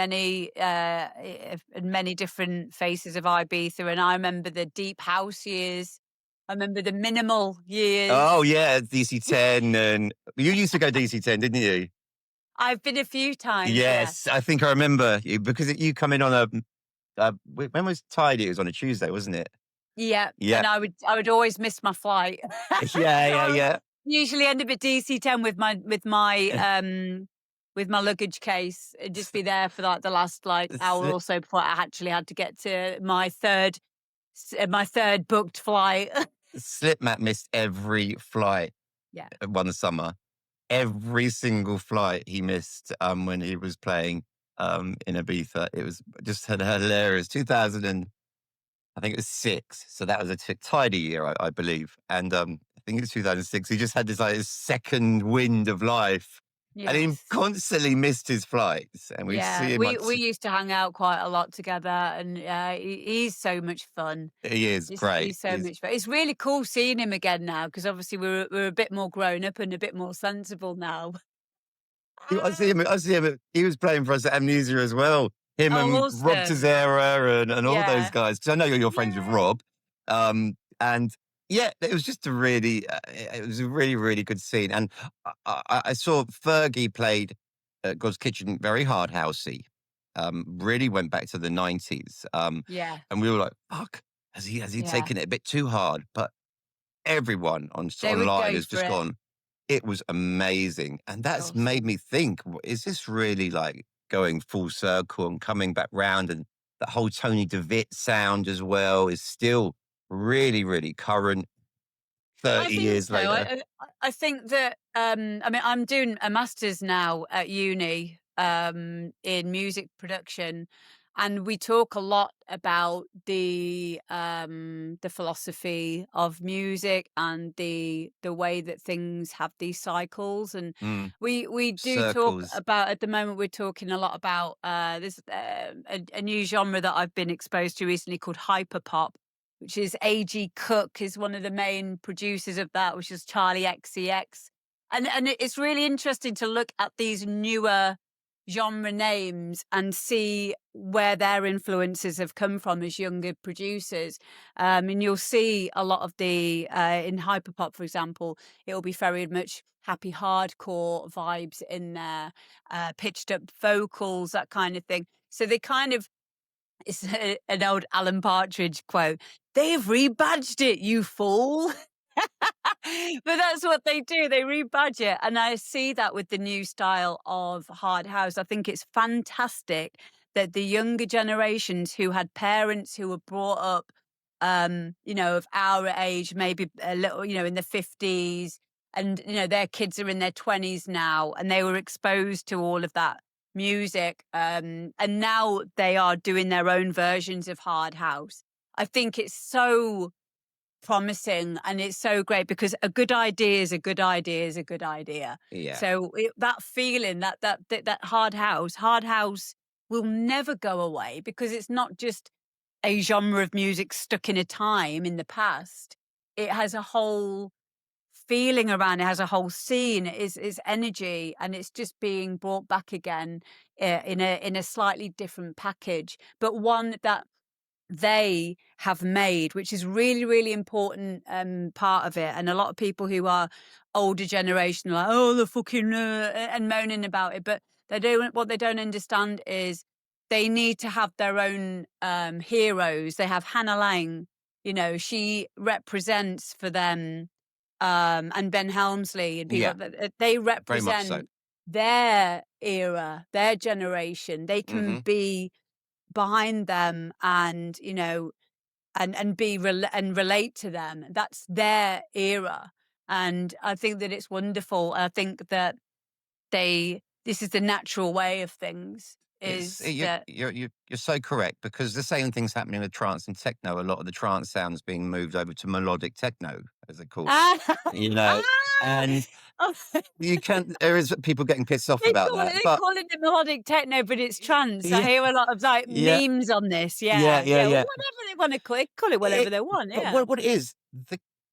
S1: many different phases of Ibiza, and I remember the deep house years. I remember the minimal
S2: Oh
S1: years.
S2: yeah, DC-10, and you used to go DC-10, didn't you?
S1: I've been a few times. Yeah,
S2: Yes, I think I remember you because you come in on when was Tidy? It was on a Tuesday, wasn't it?
S1: yeah,
S2: Yeah,
S1: and I would always miss my flight,
S2: yeah,
S1: so
S2: yeah,
S1: I would
S2: yeah.
S1: usually end up at DC-10 with my luggage case and just
S2: S-
S1: be there for like the last like hour
S2: Slip,
S1: or so before I actually had to get to my third booked flight.
S2: Slipmat missed every flight
S1: Yeah.
S2: one summer. Every single flight he missed when he was playing in Ibiza. It was just hilarious. 2000 and I think it was 6. So that was a tidy year, I believe. And I think it was 2006. He just had this like his second wind of life, and he
S1: Yes.
S2: constantly missed his flights. And we'd
S1: Yeah.
S2: see him on.
S1: We used to hang out quite a lot together, and he's so much fun.
S2: He is great.
S1: He's so much fun. It's really cool seeing him again now because obviously we're a bit more grown up and a bit more sensible now.
S2: I see him. I see him. He was playing for us at Amnesia as well. Him
S1: Oh,
S2: and Rob
S1: awesome.
S2: Tezera and all those
S1: Yeah.
S2: guys. Because I know you're friends with
S1: Yeah.
S2: Rob. And yeah, it was just a really, it was a really, really good scene. And I saw Fergie played God's Kitchen very hard housey. Really went back to the 90s.
S1: Yeah.
S2: And we were like, fuck, has he
S1: Yeah.
S2: taken it a bit too hard? But everyone
S1: They would
S2: online
S1: go
S2: has
S1: for
S2: just
S1: it.
S2: gone, it was amazing. And that's made
S1: Awesome.
S2: me think, is this really like going full circle and coming back round? And that whole Tony DeVitt sound as well is still really, really current
S1: I
S2: 30
S1: think
S2: years
S1: so.
S2: later.
S1: I think that I mean I'm doing a master's now at uni in music production, and we talk a lot about the philosophy of music and the way that things have these cycles. And
S2: Mm,
S1: we do talk
S2: circles.
S1: about, at the moment we're talking a lot about this a new genre that I've been exposed to recently called hyperpop, which is A.G. Cook is one of the main producers of that, which is Charlie XCX. And it's really interesting to look at these newer genre names and see where their influences have come from as younger producers. And you'll see a lot of the, in hyperpop, for example, it'll be very much happy hardcore vibes in there, pitched up vocals, that kind of thing. So they kind of, it's an old Alan Partridge quote. They've rebadged it, you fool. But that's what they do. They rebadge it. And I see that with the new style of hard house. I think it's fantastic that the younger generations who had parents who were brought up, of our age, maybe a little, in the 50s, and, their kids are in their 20s now, and they were exposed to all of that music. And now they are doing their own versions of hard house. I think it's so promising and it's so great because a good idea is a good idea is a good idea.
S2: Yeah.
S1: So that feeling, that hard house will never go away because it's not just a genre of music stuck in a time in the past. It has a whole feeling around it, has a whole scene, is energy, and it's just being brought back again in a slightly different package, but one that they have made, which is really, really important part of it. And a lot of people who are older generation are like, oh, the fucking and moaning about it, but what they don't understand is they need to have their own heroes. They have Hannah Lang, she represents for them, and Ben Helmsley and people they
S2: very much so.
S1: represent their era, their generation. They can be behind them and and relate to them. That's their era, and I think that it's wonderful. I think that this is the natural way of things.
S2: You're so correct, because the same thing's happening with trance and techno. A lot of the trance sounds being moved over to melodic techno, as they call it. And you can't. There is people getting pissed off about that.
S1: They call it the melodic techno, but it's trance. I hear a lot of memes on this.
S2: Yeah.
S1: Well, whatever they want to call it whatever they want. Yeah.
S2: But what it is,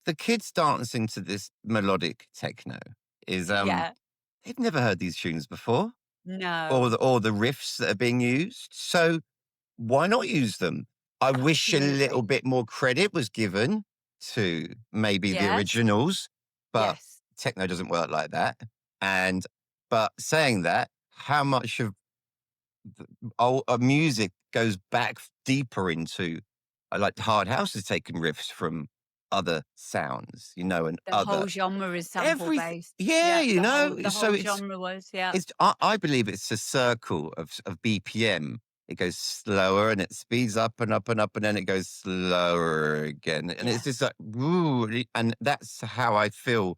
S2: the kids dancing to this melodic techno is they've never heard these tunes before.
S1: No.
S2: Or the riffs that are being used. So why not use them? I wish a little bit more credit was given to maybe the originals, but techno doesn't work like that. But saying that, how much of music goes back deeper into, like hard house has taken riffs from other sounds, and
S1: the whole genre is sample based.
S2: The
S1: whole genre was
S2: I believe it's a circle of BPM. It goes slower and it speeds up and up and up, and then it goes slower again, and it's just like ooh, and that's how I feel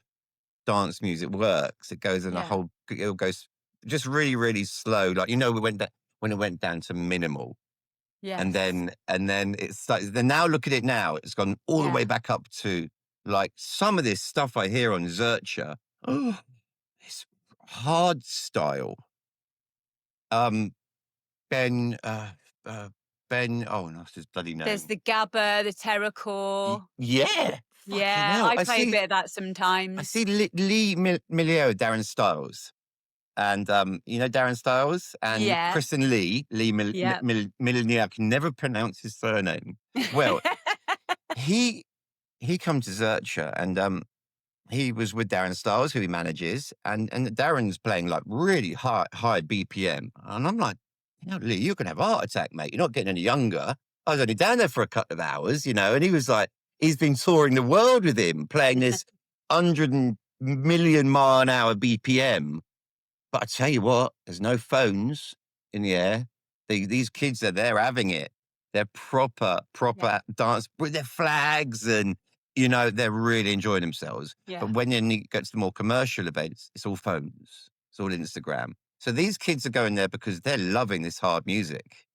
S2: dance music works. It goes in it goes just really, really slow, like when it went down to minimal.
S1: Yeah.
S2: And then it's like, then now look at it now. It's gone all the way back up to like some of this stuff I hear on Zercher. Oh, it's hard style. Ben, oh no, it's his bloody name.
S1: There's the Gabba, the Terracore.
S2: Yeah.
S1: I play a bit of that sometimes.
S2: I see Lee Milio, Darren Styles. And Darren Styles and Kristen Lee I can never pronounce his surname. Well, he come to Zercher, and he was with Darren Styles, who he manages, and Darren's playing like really high BPM, and I'm like, Lee, you're gonna have a heart attack, mate. You're not getting any younger. I was only down there for a couple of hours, and he was like, he's been touring the world with him, playing this 100 million mile an hour BPM. But I tell you what, there's no phones in the air. These kids they're having it. They're proper dance with their flags, and they're really enjoying themselves.
S1: Yeah.
S2: But when you get to the more commercial events, it's all phones. It's all Instagram. So these kids are going there because they're loving this hard music.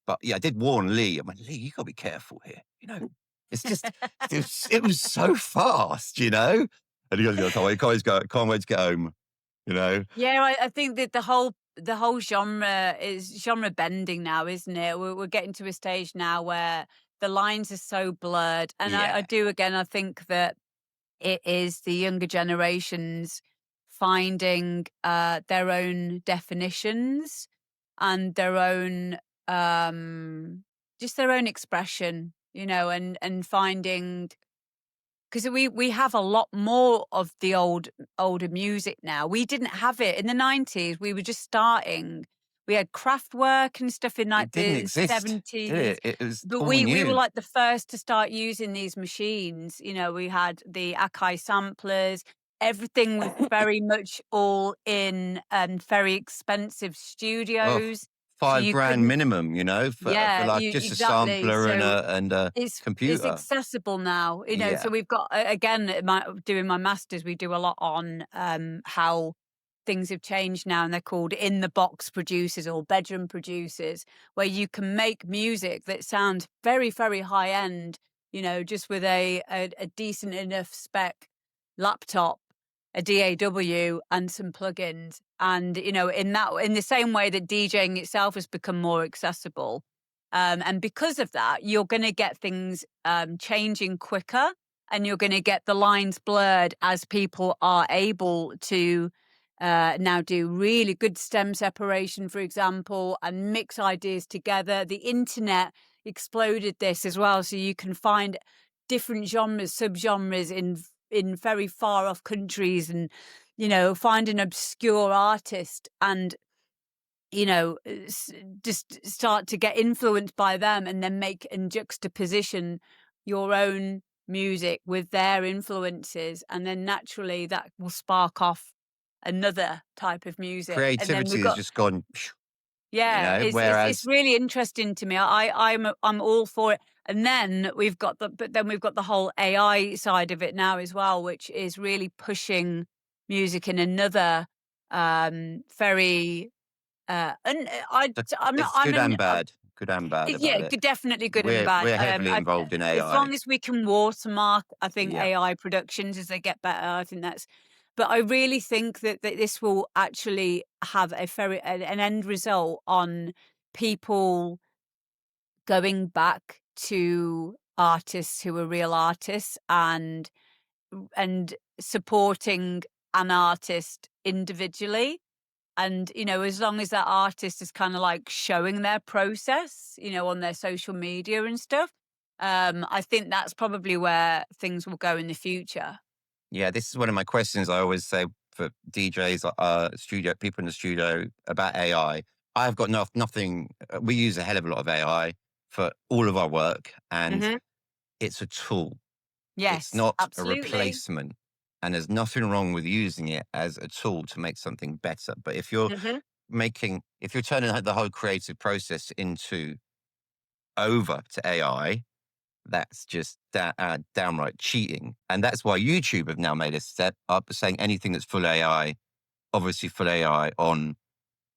S2: But I did warn Lee. I went, Lee, you gotta be careful here. It's just it was so fast, And he goes, can't wait to get home.
S1: Yeah, I think that the whole genre is genre bending now, isn't it? We're getting to a stage now where the lines are so blurred, and I think that it is the younger generations finding their own definitions and their own just their own expression, and finding. Because we have a lot more of the older music now. We didn't have it in the 90s. We were just starting. We had Kraftwerk and stuff in like the 70s.
S2: It was
S1: but we were like the first to start using these machines. We had the Akai samplers. Everything was very much all in very expensive studios.
S2: $5,000 minimum, for like just
S1: exactly.
S2: a sampler and a computer.
S1: It's accessible now, So we've got, again, doing my masters, we do a lot on how things have changed now, and they're called in-the-box producers or bedroom producers, where you can make music that sounds very, very high-end, just with a decent enough spec laptop, a DAW, and some plugins. And, in the same way that DJing itself has become more accessible. And because of that, you're going to get things changing quicker, and you're going to get the lines blurred as people are able to now do really good stem separation, for example, and mix ideas together. The internet exploded this as well. So you can find different genres, subgenres in very far off countries, and find an obscure artist and just start to get influenced by them, and then make and juxtaposition your own music with their influences, and then naturally that will spark off another type of music. And then
S2: Creativity
S1: we've
S2: has
S1: got,
S2: just gone,
S1: yeah, it's
S2: whereas
S1: really interesting to me. I'm all for it. And then we've got the whole AI side of it now as well, which is really pushing music in another very and I'm not.
S2: it's good and bad. Good and bad
S1: Yeah,
S2: about it.
S1: definitely good and bad.
S2: We're heavily involved in
S1: As long
S2: AI.
S1: as we can watermark, I think
S2: Yeah.
S1: AI productions as they get better. I think that's. But I really think that this will actually have an end result on people going back to artists who are real artists, and supporting an artist individually. And, as long as that artist is kind of like showing their process, on their social media and stuff, I think that's probably where things will go in the future.
S2: Yeah, this is one of my questions I always say for DJs, studio people in the studio about AI. I've got nothing. We use a hell of a lot of AI for all of our work, and
S1: Hmm.
S2: it's a tool. It's
S1: Yes,
S2: not a
S1: absolutely.
S2: replacement, and there's nothing wrong with using it as a tool to make something better. But if you're
S1: Hmm.
S2: turning the whole creative process over to AI, that's just downright cheating. And that's why YouTube have now made a step up saying anything that's full AI, obviously full AI on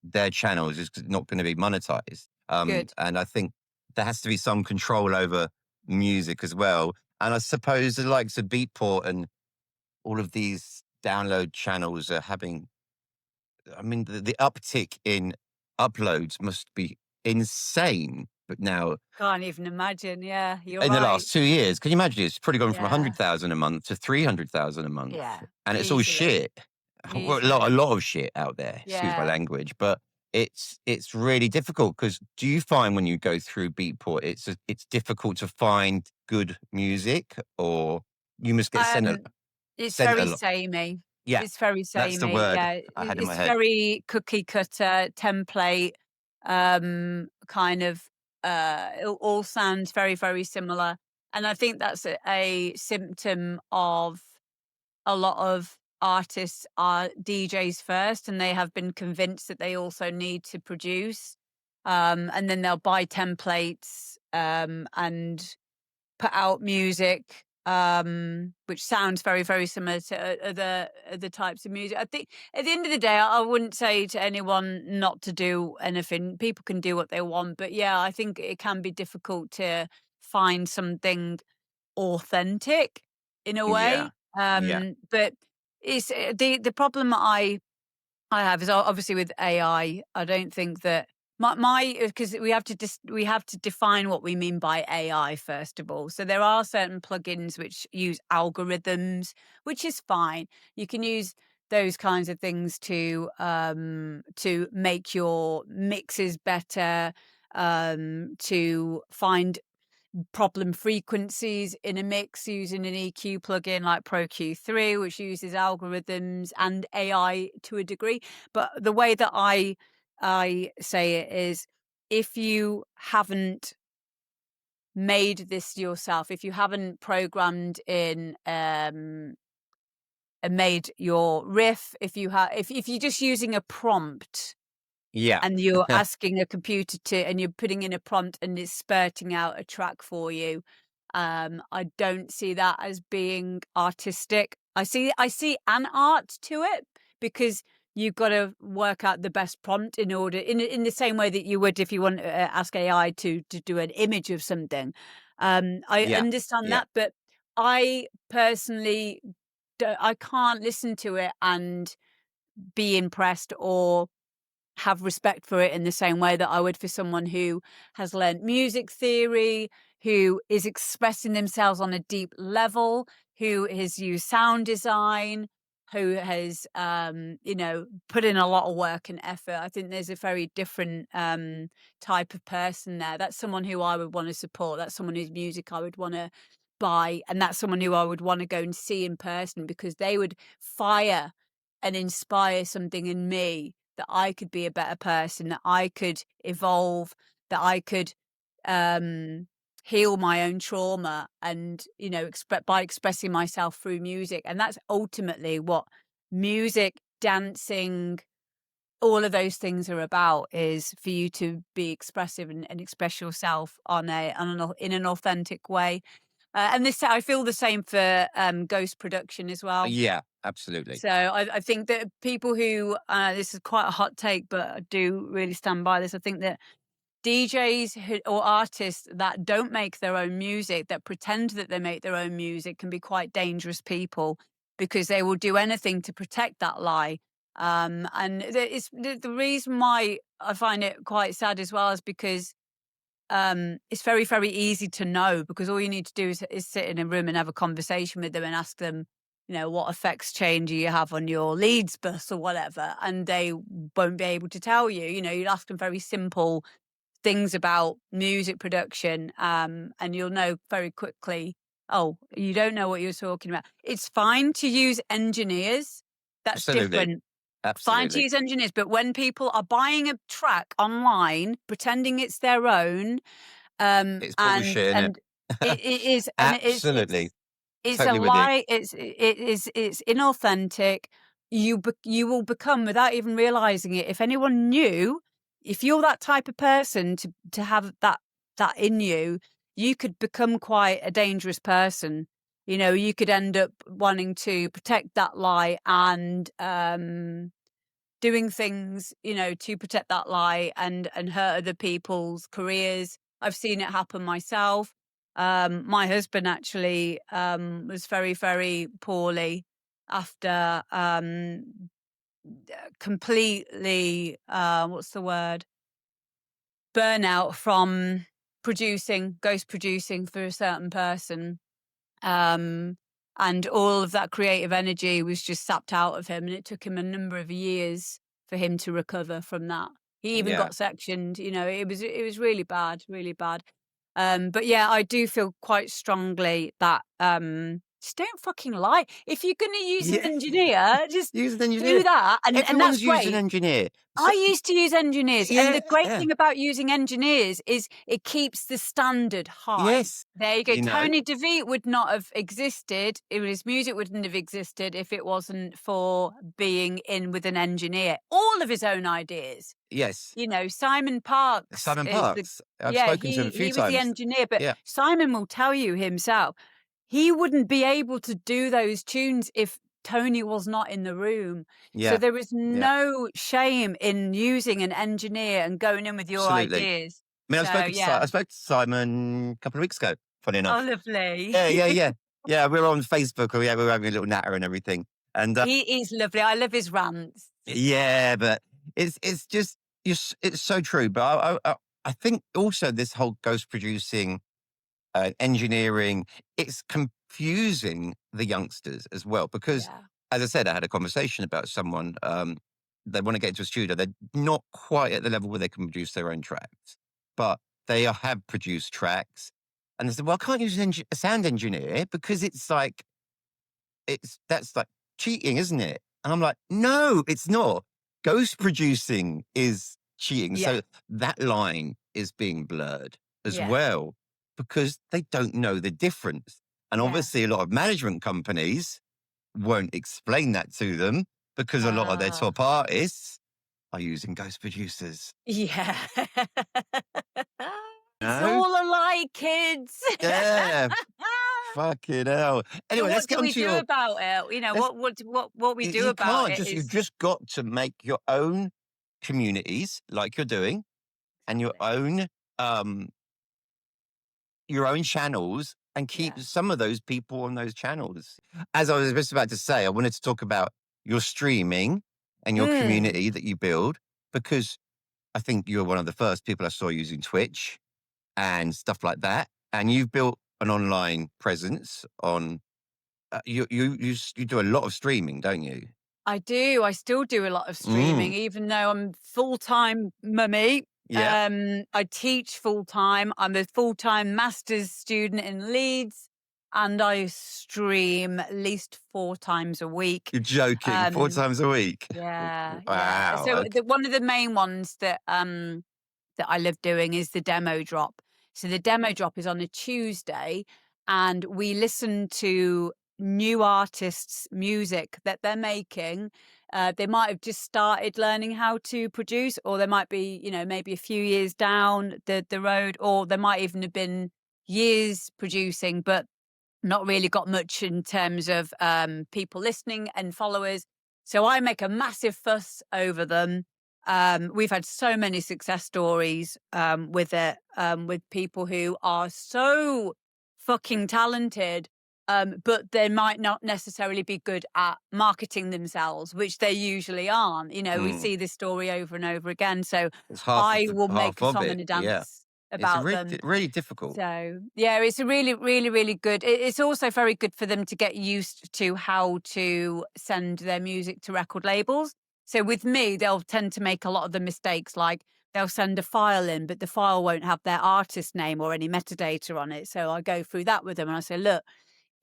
S2: their channels is not going to be monetized.
S1: Good.
S2: And I think there has to be some control over music as well. And I suppose the likes of Beatport and all of these download channels are having, I mean, the uptick in uploads must be insane. But now,
S1: Can't even imagine. Yeah, you're
S2: in the
S1: right.
S2: last 2 years, can you imagine? It's probably gone from
S1: Yeah.
S2: 100,000 a month to 300,000 a month,
S1: Yeah.
S2: and it's all
S1: Easily.
S2: shit. Well, a
S1: Easily.
S2: lot of shit out there. Excuse my
S1: Yeah.
S2: language, but it's really difficult because do you find when you go through Beatport, it's difficult to find good music, or you must get
S1: Um, it's
S2: sent a
S1: very
S2: lot?
S1: samey.
S2: Yeah,
S1: It's very
S2: that's the
S1: samey.
S2: word
S1: Yeah,
S2: I had in my
S1: it's
S2: head.
S1: very cookie cutter template. Kind of. It all sounds very, very similar, and I think that's a symptom of a lot of artists are DJs first, and they have been convinced that they also need to produce, and then they'll buy templates, and put out music, which sounds very, very similar to other types of music. I think at the end of the day, I wouldn't say to anyone not to do anything. People can do what they want, but yeah, I think it can be difficult to find something authentic in a
S2: Yeah,
S1: way.
S2: yeah,
S1: But it's the problem I have is obviously with AI. I don't think that my because we have to define what we mean by AI first of all. So there are certain plugins which use algorithms, which is fine. You can use those kinds of things to make your mixes better, to find problem frequencies in a mix using an EQ plugin like Pro Q3, which uses algorithms and AI to a degree. But the way that I say it is, if you haven't made this yourself, if you haven't programmed in and made your riff, if you're just using a prompt
S2: yeah.
S1: and you're asking a computer and you're putting in a prompt and it's spurting out a track for you, I don't see that as being artistic. I see an art to it, because you've got to work out the best prompt in order, in the same way that you would if you want to ask AI to do an image of something. I
S2: Yeah,
S1: understand
S2: yeah,
S1: that, but I personally I can't listen to it and be impressed or have respect for it in the same way that I would for someone who has learnt music theory, who is expressing themselves on a deep level, who has used sound design, who has, put in a lot of work and effort. I think there's a very different type of person there. That's someone who I would want to support. That's someone whose music I would want to buy. And that's someone who I would want to go and see in person, because they would fire and inspire something in me, that I could be a better person, that I could evolve, that I could heal my own trauma, and by expressing myself through music. And that's ultimately what music, dancing, all of those things are about, is for you to be expressive and express yourself in an authentic way. And this, I feel the same for ghost production as well.
S2: Yeah, absolutely.
S1: So I think that people who, this is quite a hot take, but I do really stand by this. I think that DJs or artists that don't make their own music, that pretend that they make their own music, can be quite dangerous people, because they will do anything to protect that lie. And it's the reason why I find it quite sad as well is because it's very, very easy to know, because all you need to do is sit in a room and have a conversation with them and ask them, what effects change do you have on your Leeds bus or whatever, and they won't be able to tell you. You'd ask them very simple things about music production, and you'll know very quickly, oh, you don't know what you're talking about. It's fine to use engineers. That's
S2: Absolutely.
S1: different.
S2: Absolutely.
S1: Fine to use engineers, but when people are buying a track online, pretending it's their own,
S2: it's bullshit,
S1: and it is, and
S2: absolutely.
S1: it's
S2: Totally
S1: a
S2: with you.
S1: lie. It's inauthentic. You will become, without even realizing it. If anyone knew, if you're that type of person to have that in you, you could become quite a dangerous person. You could end up wanting to protect that lie and doing things, to protect that lie and hurt other people's careers. I've seen it happen myself. My husband actually was very, very poorly after completely, what's the word? Burnout from ghost producing for a certain person. And all of that creative energy was just sapped out of him, and it took him a number of years for him to recover from that. He even got sectioned. It was really bad, really bad. But yeah, I do feel quite strongly that just don't fucking lie. If you're going to use an engineer, just
S2: use an engineer.
S1: do that, and
S2: Everyone's
S1: that's
S2: used
S1: great.
S2: an engineer.
S1: I used to use engineers, and the great
S2: Yeah.
S1: thing about using engineers is it keeps the standard high.
S2: Yes.
S1: There you go. Tony DeVito would not have existed. His music wouldn't have existed if it wasn't for being in with an engineer. All of his own ideas.
S2: Yes.
S1: Simon Parks.
S2: I've spoken to him a few times.
S1: He was the engineer, but
S2: Yeah.
S1: Simon will tell you himself, he wouldn't be able to do those tunes if Tony was not in the room.
S2: Yeah.
S1: So there is no shame in using an engineer and going in with your ideas.
S2: I mean, I spoke to Simon a couple of weeks ago, funny enough.
S1: Oh, lovely.
S2: Yeah. Yeah, we were on Facebook. We were having a little natter and everything. And
S1: he's lovely. I love his rants.
S2: Yeah, but it's just, it's so true. But I think also this whole ghost producing, engineering, it's confusing the youngsters as well. Because, as I said, I had a conversation about someone, they want to get into a studio. They're not quite at the level where they can produce their own tracks, but they have produced tracks. And they said, well, I can't use a sound engineer because that's like cheating, isn't it? And I'm like, no, it's not. Ghost producing is cheating. So that line is being blurred as well, because they don't know the difference. And obviously a lot of management companies won't explain that to them, because a lot of their top artists are using ghost producers.
S1: Yeah. It's all a lie, kids.
S2: Yeah. Fucking hell. Anyway, let's get on to
S1: what we do about it. What we do about it is...
S2: You've just got to make your own communities, like you're doing, and your own channels, and keep some of those people on those channels. As I was just about to say, I wanted to talk about your streaming and your community that you build, because I think you're one of the first people I saw using Twitch and stuff like that. And you've built an online presence on you do a lot of streaming, don't you?
S1: I do. I still do a lot of streaming, even though I'm full-time mummy.
S2: Yeah.
S1: I teach full-time. I'm a full-time master's student in Leeds, and I stream at least 4 times a week.
S2: You're joking. 4 times a week?
S1: Yeah, yeah.
S2: Wow,
S1: So
S2: okay.
S1: one of the main ones that I love doing is the demo drop. So the demo drop is on a Tuesday, and we listen to new artists' music that they're making. They might have just started learning how to produce, or they might be, maybe a few years down the road, or they might even have been years producing, but not really got much in terms of people listening and followers. So I make a massive fuss over them. We've had so many success stories with it, with people who are so fucking talented, but they might not necessarily be good at marketing themselves, which they usually aren't. We see this story over and over again. So
S2: It's
S1: I will make
S2: half
S1: a
S2: of
S1: song
S2: it,
S1: and a
S2: yeah.
S1: dance
S2: It's
S1: about them.
S2: really difficult.
S1: So, yeah, it's a really, really, really good. It's also very good for them to get used to how to send their music to record labels. So with me, they'll tend to make a lot of the mistakes, like they'll send a file in, but the file won't have their artist name or any metadata on it. So I go through that with them and I say, look,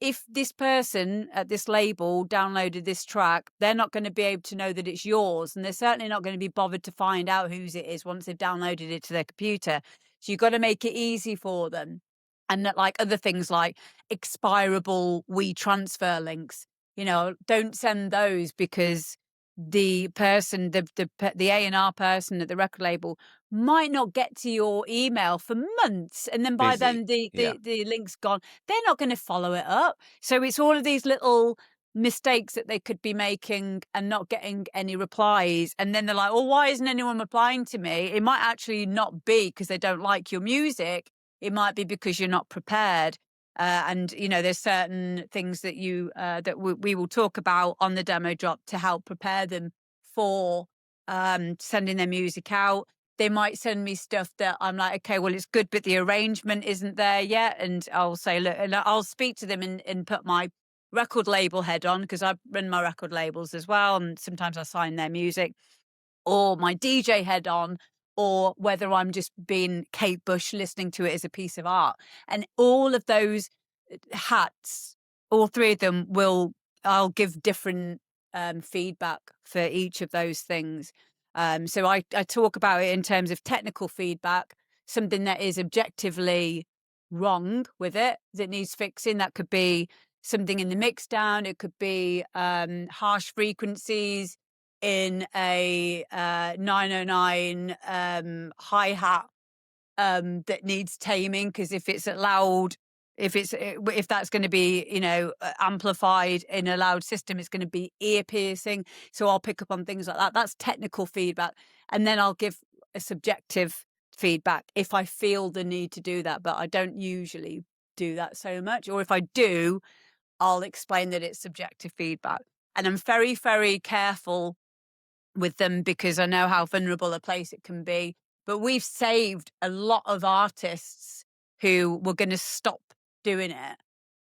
S1: if this person at this label downloaded this track, they're not going to be able to know that it's yours. And they're certainly not going to be bothered to find out whose it is once they've downloaded it to their computer. So you've got to make it easy for them. And that, like other things like expirable WeTransfer links, don't send those, because the person, the A&R person at the record label might not get to your email for months. And then by
S2: Busy,
S1: then the
S2: yeah.
S1: link's gone. They're not going to follow it up. So it's all of these little mistakes that they could be making and not getting any replies. And then they're like, well, why isn't anyone replying to me? It might actually not be because they don't like your music. It might be because you're not prepared. And there's certain things that we will talk about on the demo drop to help prepare them for sending their music out. They might send me stuff that I'm like, okay, well, it's good, but the arrangement isn't there yet. And I'll say, look, and I'll speak to them and put my record label head on, because I run my record labels as well, and sometimes I sign their music, or my DJ head on, or whether I'm just being Kate Bush listening to it as a piece of art. And all of those hats, all 3 of them I'll give different feedback for each of those things. So I talk about it in terms of technical feedback, something that is objectively wrong with it that needs fixing. That could be something in the mix down. It could be harsh frequencies in a 909 hi-hat that needs taming, because if it's loud, if that's going to be amplified in a loud system, it's going to be ear piercing. So I'll pick up on things like that. That's technical feedback. And then I'll give a subjective feedback if I feel the need to do that, but I don't usually do that so much. Or if I do, I'll explain that it's subjective feedback. And I'm very, very careful with them, because I know how vulnerable a place it can be. But we've saved a lot of artists who were going to stop doing it.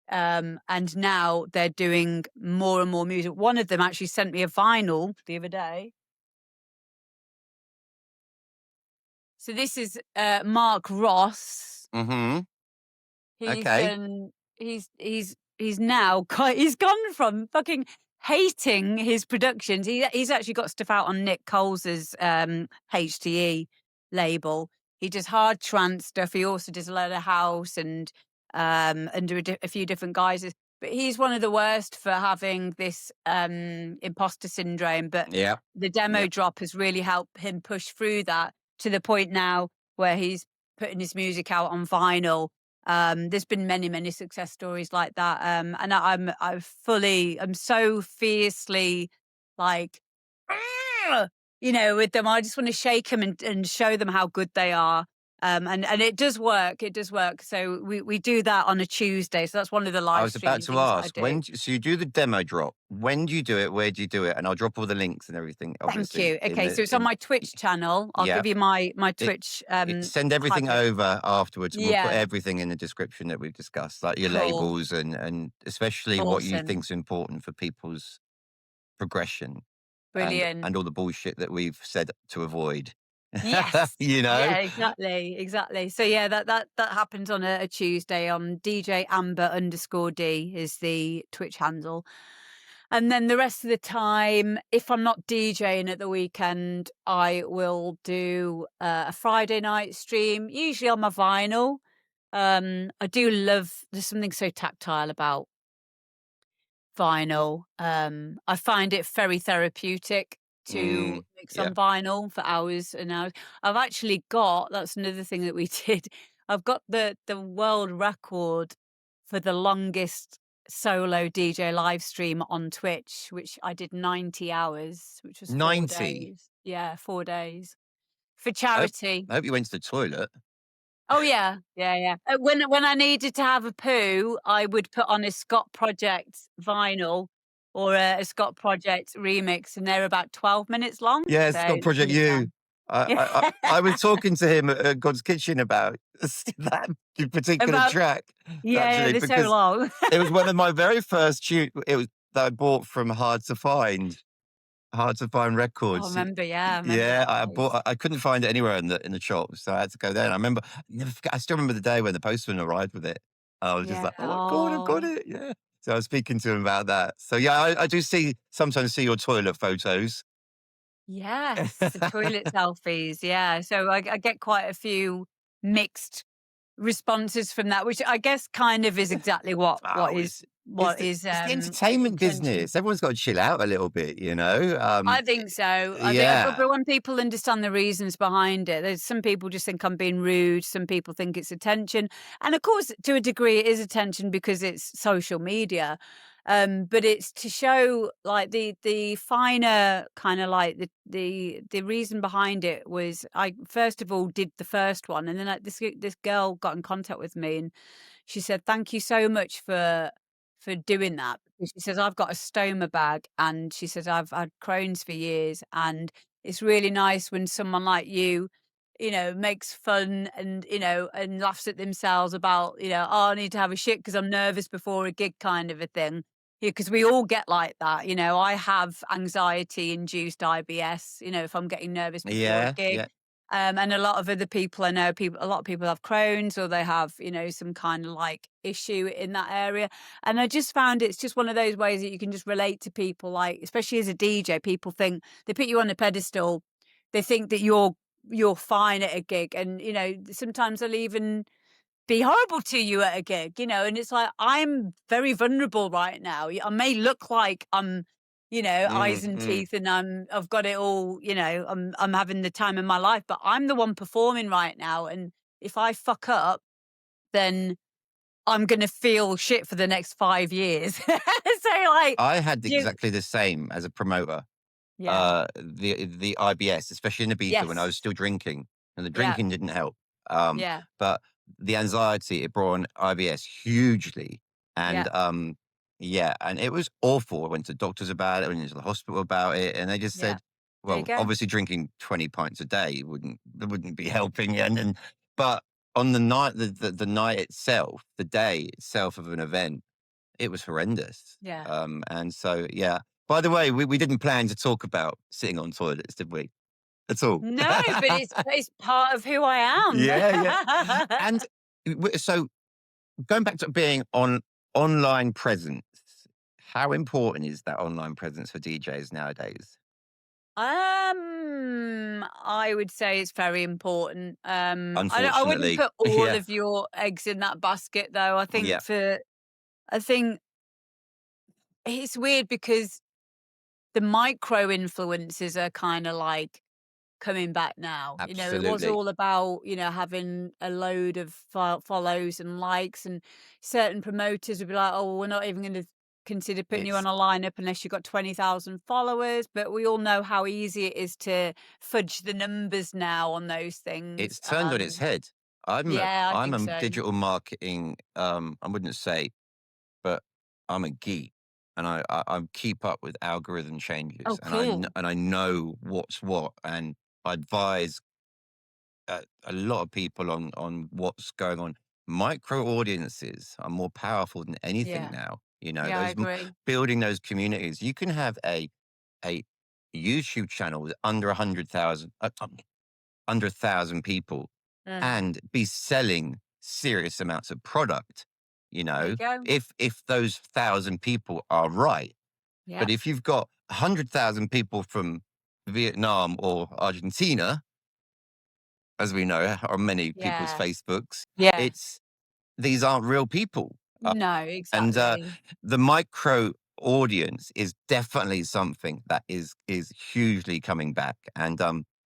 S1: And now they're doing more and more music. One of them actually sent me a vinyl the other day. So this is Mark Ross.
S2: Mm-hmm.
S1: He's now he's gone from fucking hating his productions. He's actually got stuff out on Nick Coles's HTE label. He does hard trance stuff. He also does a lot of house and under a few different guises. But he's one of the worst for having this imposter syndrome. But the demo drop has really helped him push through that to the point now where he's putting his music out on vinyl. There's been many, many success stories like that. And I'm so fiercely like, with them. I just want to shake them and show them how good they are. And it does work. It does work. So we do that on a Tuesday. So that's one of the
S2: I
S1: live
S2: was about
S1: streaming
S2: to
S1: things that I
S2: ask,
S1: do.
S2: so you do the demo drop. When do you do it? Where do you do it? And I'll drop all the links and everything,
S1: Thank
S2: obviously,
S1: you. Okay, so it's on my Twitch channel. I'll
S2: yeah.
S1: give you my Twitch
S2: Send everything
S1: hyper.
S2: over afterwards, and we'll put
S1: Yeah,
S2: everything in the description that we've discussed, like your
S1: cool.
S2: labels and especially what you
S1: Awesome.
S2: think's important for people's progression
S1: Brilliant.
S2: and all the bullshit that we've said to avoid.
S1: Yes.
S2: You know?
S1: Yeah, exactly. Exactly. So yeah, that happens on a Tuesday on DJ Amber_D is the Twitch handle. And then the rest of the time, if I'm not DJing at the weekend, I will do a Friday night stream, usually on my vinyl. I do love, there's something so tactile about vinyl. I find it very therapeutic to mix
S2: Yeah.
S1: on vinyl for hours and hours. I've actually got, that's another thing that we did. I've got the world record for the longest solo DJ live stream on Twitch, which I did 90 hours, which was 4
S2: 90.
S1: days. Yeah, 4 days for
S2: I hope,
S1: charity.
S2: I hope you went to the toilet.
S1: Oh yeah, yeah, yeah. When I needed to have a poo, I would put on a Scott Project vinyl or a Scott Project remix, and they're about 12 minutes long.
S2: Yeah,
S1: So
S2: Scott Project
S1: plenty of
S2: U.
S1: time.
S2: I was talking to him at God's Kitchen about that particular
S1: About
S2: track,
S1: yeah,
S2: actually,
S1: they're so
S2: because
S1: long.
S2: it was one of my very first tunes. It was that I bought from Hard to Find
S1: I
S2: Records.
S1: remember, yeah, I remember
S2: Yeah,
S1: that place.
S2: I couldn't find it anywhere in the shop, so I had to go there. And I remember, never forget, I still remember the day when the postman arrived with it. I was just
S1: Yeah.
S2: like, "Oh my god, I've got
S1: Oh,
S2: it!" Yeah. So I was speaking to him about that. So yeah, I do sometimes see your toilet photos.
S1: yes, the toilet selfies. Yeah, so I get quite a few mixed responses from that, which I guess kind of is exactly what
S2: Oh, it's the entertainment
S1: intention.
S2: business. Everyone's got to chill out a little bit, you know.
S1: I think so. I think,
S2: Yeah,
S1: but when people understand the reasons behind it, there's some people just think I'm being rude. Some people think it's attention, and of course, to a degree, it is attention because it's social media. But it's to show like the finer kind of like the reason behind it was I first of all did the first one, and then this girl got in contact with me and she said, "Thank you so much for doing that." Because she says, "I've got a stoma bag," and she says, "I've had Crohn's for years, and it's really nice when someone like you know, makes fun and, you know, and laughs at themselves about, you know, oh, I need to have a shit because I'm nervous before a gig kind of a thing." Yeah, because we all get like that. You know, I have anxiety induced IBS, you know, if I'm getting nervous before a
S2: yeah,
S1: gig.
S2: yeah.
S1: And a lot of other people I know, a lot of people have Crohn's or they have, you know, some kind of like issue in that area. And I just found it's just one of those ways that you can just relate to people, like, especially as a DJ, people think they put you on a pedestal. They think that you're fine at a gig. And, you know, sometimes they'll even be horrible to you at a gig, you know, and it's like, I'm very vulnerable right now. I may look like I'm, you know, eyes and
S2: Mm.
S1: teeth and I've got it all, you know, I'm having the time of my life, but I'm the one performing right now. And if I fuck up, then I'm going to feel shit for the next 5 years. So like,
S2: I had
S1: you,
S2: exactly the same as a promoter.
S1: yeah,
S2: The IBS, especially in Ibiza when I was
S1: yes,
S2: still drinking, and the
S1: yeah,
S2: drinking didn't help. Um,
S1: yeah,
S2: but the anxiety it brought on IBS hugely,
S1: yeah.
S2: and yeah, and it was awful. I went to doctors about it, I went into the hospital about it, and they just
S1: Yeah.
S2: said,
S1: There you
S2: "Well,
S1: go.
S2: obviously drinking 20 pints a day wouldn't be helping." And but on the night, the night itself, the day itself of an event, it was horrendous.
S1: Yeah.
S2: And so, yeah. By the way, we didn't plan to talk about sitting on toilets, did we? At all.
S1: No, but it's part of who I
S2: Yeah, yeah.
S1: am.
S2: And so going back to being on online presence, how important is that online presence for DJs nowadays?
S1: I would say it's very important. I wouldn't
S2: Unfortunately.
S1: put all
S2: Yeah.
S1: of your eggs in that basket though.
S2: Yeah.
S1: I think it's weird because the micro influences are kind of like coming back now. You know, it was
S2: Absolutely.
S1: all about, you know, having a load of follows and likes, and certain promoters would be like, oh, well, we're not even going to consider putting you on
S2: It's
S1: a lineup unless you've got 20,000 followers. But we all know how easy it is to fudge the numbers now on those things.
S2: it's turned on its head.
S1: Yeah, I
S2: I'm
S1: think
S2: a
S1: so.
S2: digital marketing, I wouldn't say, but I'm a geek, and I keep up with algorithm
S1: Oh,
S2: changes, and
S1: cool.
S2: I know what's what, and I advise a lot of people on what's going on. Micro audiences are more powerful than anything
S1: Yeah.
S2: now. You know,
S1: Yeah, I agree.
S2: building those communities. You can have a YouTube channel with under 100,000, under 1,000 people,
S1: Mm.
S2: and be selling serious amounts of product. You
S1: There you
S2: know,
S1: go.
S2: if those 1,000 people are right,
S1: Yeah.
S2: but if you've got 100,000 people from Vietnam or Argentina, as we know, on many people's
S1: Yeah.
S2: Facebooks,
S1: Yeah.
S2: it's these aren't real people.
S1: No,
S2: And
S1: exactly.
S2: the micro audience is definitely something that is hugely coming back. And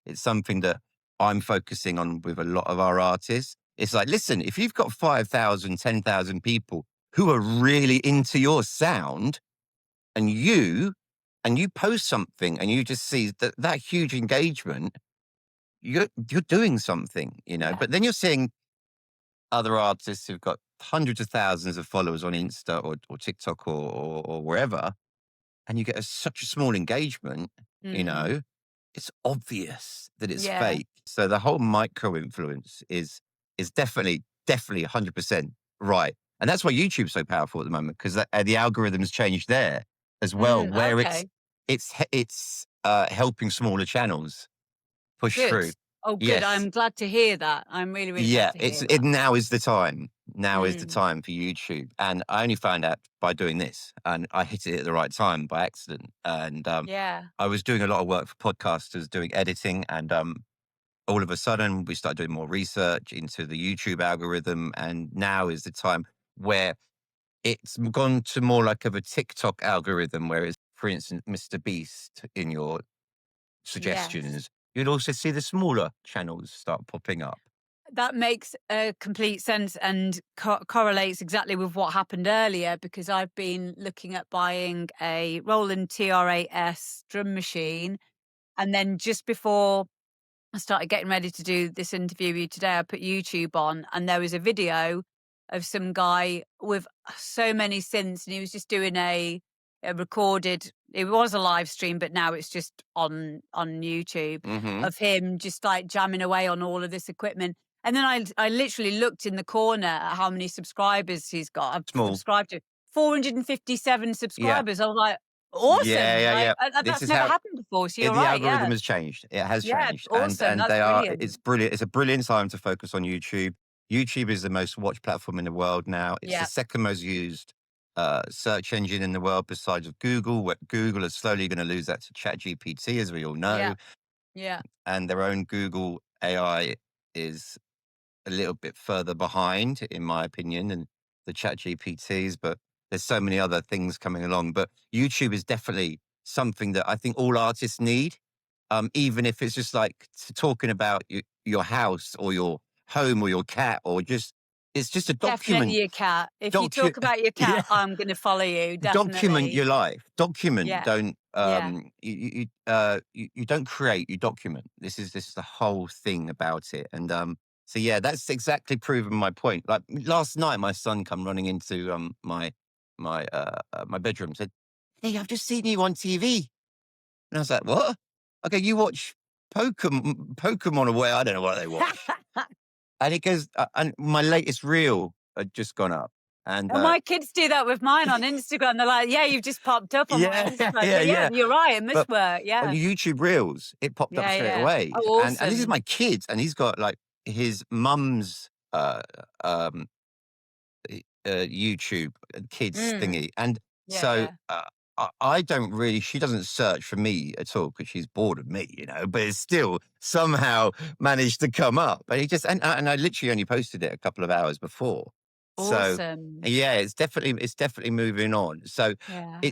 S2: it's something that I'm focusing on with a lot of our artists. It's like, listen, if you've got 5,000, 10,000 people who are really into your sound, and you post something and you just see that huge engagement, you're doing something, you know.
S1: Yeah.
S2: But then you're seeing other artists who've got hundreds of thousands of followers on Insta or TikTok or wherever, and you get such a small engagement, you
S1: Mm.
S2: know, it's obvious that it's
S1: Yeah.
S2: fake. So the whole micro influence is definitely 100% right. And that's why YouTube's so powerful at the moment, because the algorithms changed there as well,
S1: Mm,
S2: where
S1: okay.
S2: it's helping smaller channels push
S1: Good.
S2: through.
S1: Oh, good.
S2: Yes.
S1: I'm glad to hear that. I'm really, really glad
S2: Yeah,
S1: to
S2: it's
S1: hear that.
S2: now is the time. Now is the
S1: Mm.
S2: time for YouTube, and I only found out by doing this, and I hit it at the right time by accident. And
S1: Yeah.
S2: I was doing a lot of work for podcasters, doing editing, and all of a sudden we started doing more research into the YouTube algorithm, and now is the time where it's gone to more like of a TikTok algorithm, where it's, for instance, Mr. Beast in your
S1: Yes.
S2: suggestions. You'd also see the smaller channels start popping up.
S1: That makes complete sense and correlates exactly with what happened earlier, because I've been looking at buying a Roland TR-8S drum machine. And then just before I started getting ready to do this interview with you today, I put YouTube on, and there was a video of some guy with so many synths, and he was just doing a recorded. It was a live stream, but now it's just on YouTube,
S2: Hmm.
S1: of him just like jamming away on all of this equipment. And then I literally looked in the corner at how many subscribers he's got. I've
S2: Small.
S1: subscribed to 457
S2: Yeah.
S1: subscribers. I was like,
S2: Yeah,
S1: awesome!
S2: yeah,
S1: Like
S2: yeah. This
S1: that's
S2: is
S1: never
S2: how
S1: happened before. So you're
S2: the
S1: right,
S2: algorithm
S1: yeah.
S2: has changed. It has
S1: Yeah,
S2: changed,
S1: awesome.
S2: and
S1: That's
S2: it's
S1: brilliant.
S2: brilliant. It's a brilliant time to focus on YouTube. YouTube is the most watched platform in the world now. It's the
S1: Yeah,
S2: second most used search engine in the world, besides of Google. Where Google is slowly going to lose that to ChatGPT, as we all
S1: yeah,
S2: know,
S1: yeah.
S2: and their own Google AI is a little bit further behind, in my opinion, than the Chat GPTs, but there's so many other things coming along. But YouTube is definitely something that I think all artists need, even if it's just like talking about your house or your home or your cat, or just it's just a
S1: Definitely
S2: document.
S1: your cat. If you
S2: Docu-
S1: talk about your
S2: yeah,
S1: cat, I'm going to follow you.
S2: document
S1: Definitely.
S2: your life. Document.
S1: Yeah,
S2: Don't
S1: yeah,
S2: you don't create. You document. This is the whole thing about it. And so yeah, that's exactly proven my point. Like last night, my son come running into my bedroom and said, "Hey, I've just seen you on TV," and I was like, "What?" Okay, you watch Pokemon or where? I don't know what they watch. And he goes, and my latest reel had just gone up, and
S1: and my kids do that with mine on Instagram. They're like, "Yeah, you've just popped up on my
S2: yeah,
S1: Instagram." So
S2: yeah,
S1: yeah,
S2: yeah.
S1: you're right. It
S2: But
S1: must work.
S2: on
S1: Yeah,
S2: YouTube Reels, it popped up
S1: yeah,
S2: straight
S1: yeah.
S2: away.
S1: Oh,
S2: And this is
S1: awesome.
S2: my kid, and he's got like his mum's um YouTube kids
S1: Mm.
S2: thingy. And
S1: Yeah,
S2: so
S1: yeah,
S2: I don't really, she doesn't search for me at all because she's bored of me, you know, but it's still somehow managed to come up. And he just, and I literally only posted it a couple of hours before. So
S1: awesome.
S2: yeah, it's definitely moving on. So
S1: Yeah,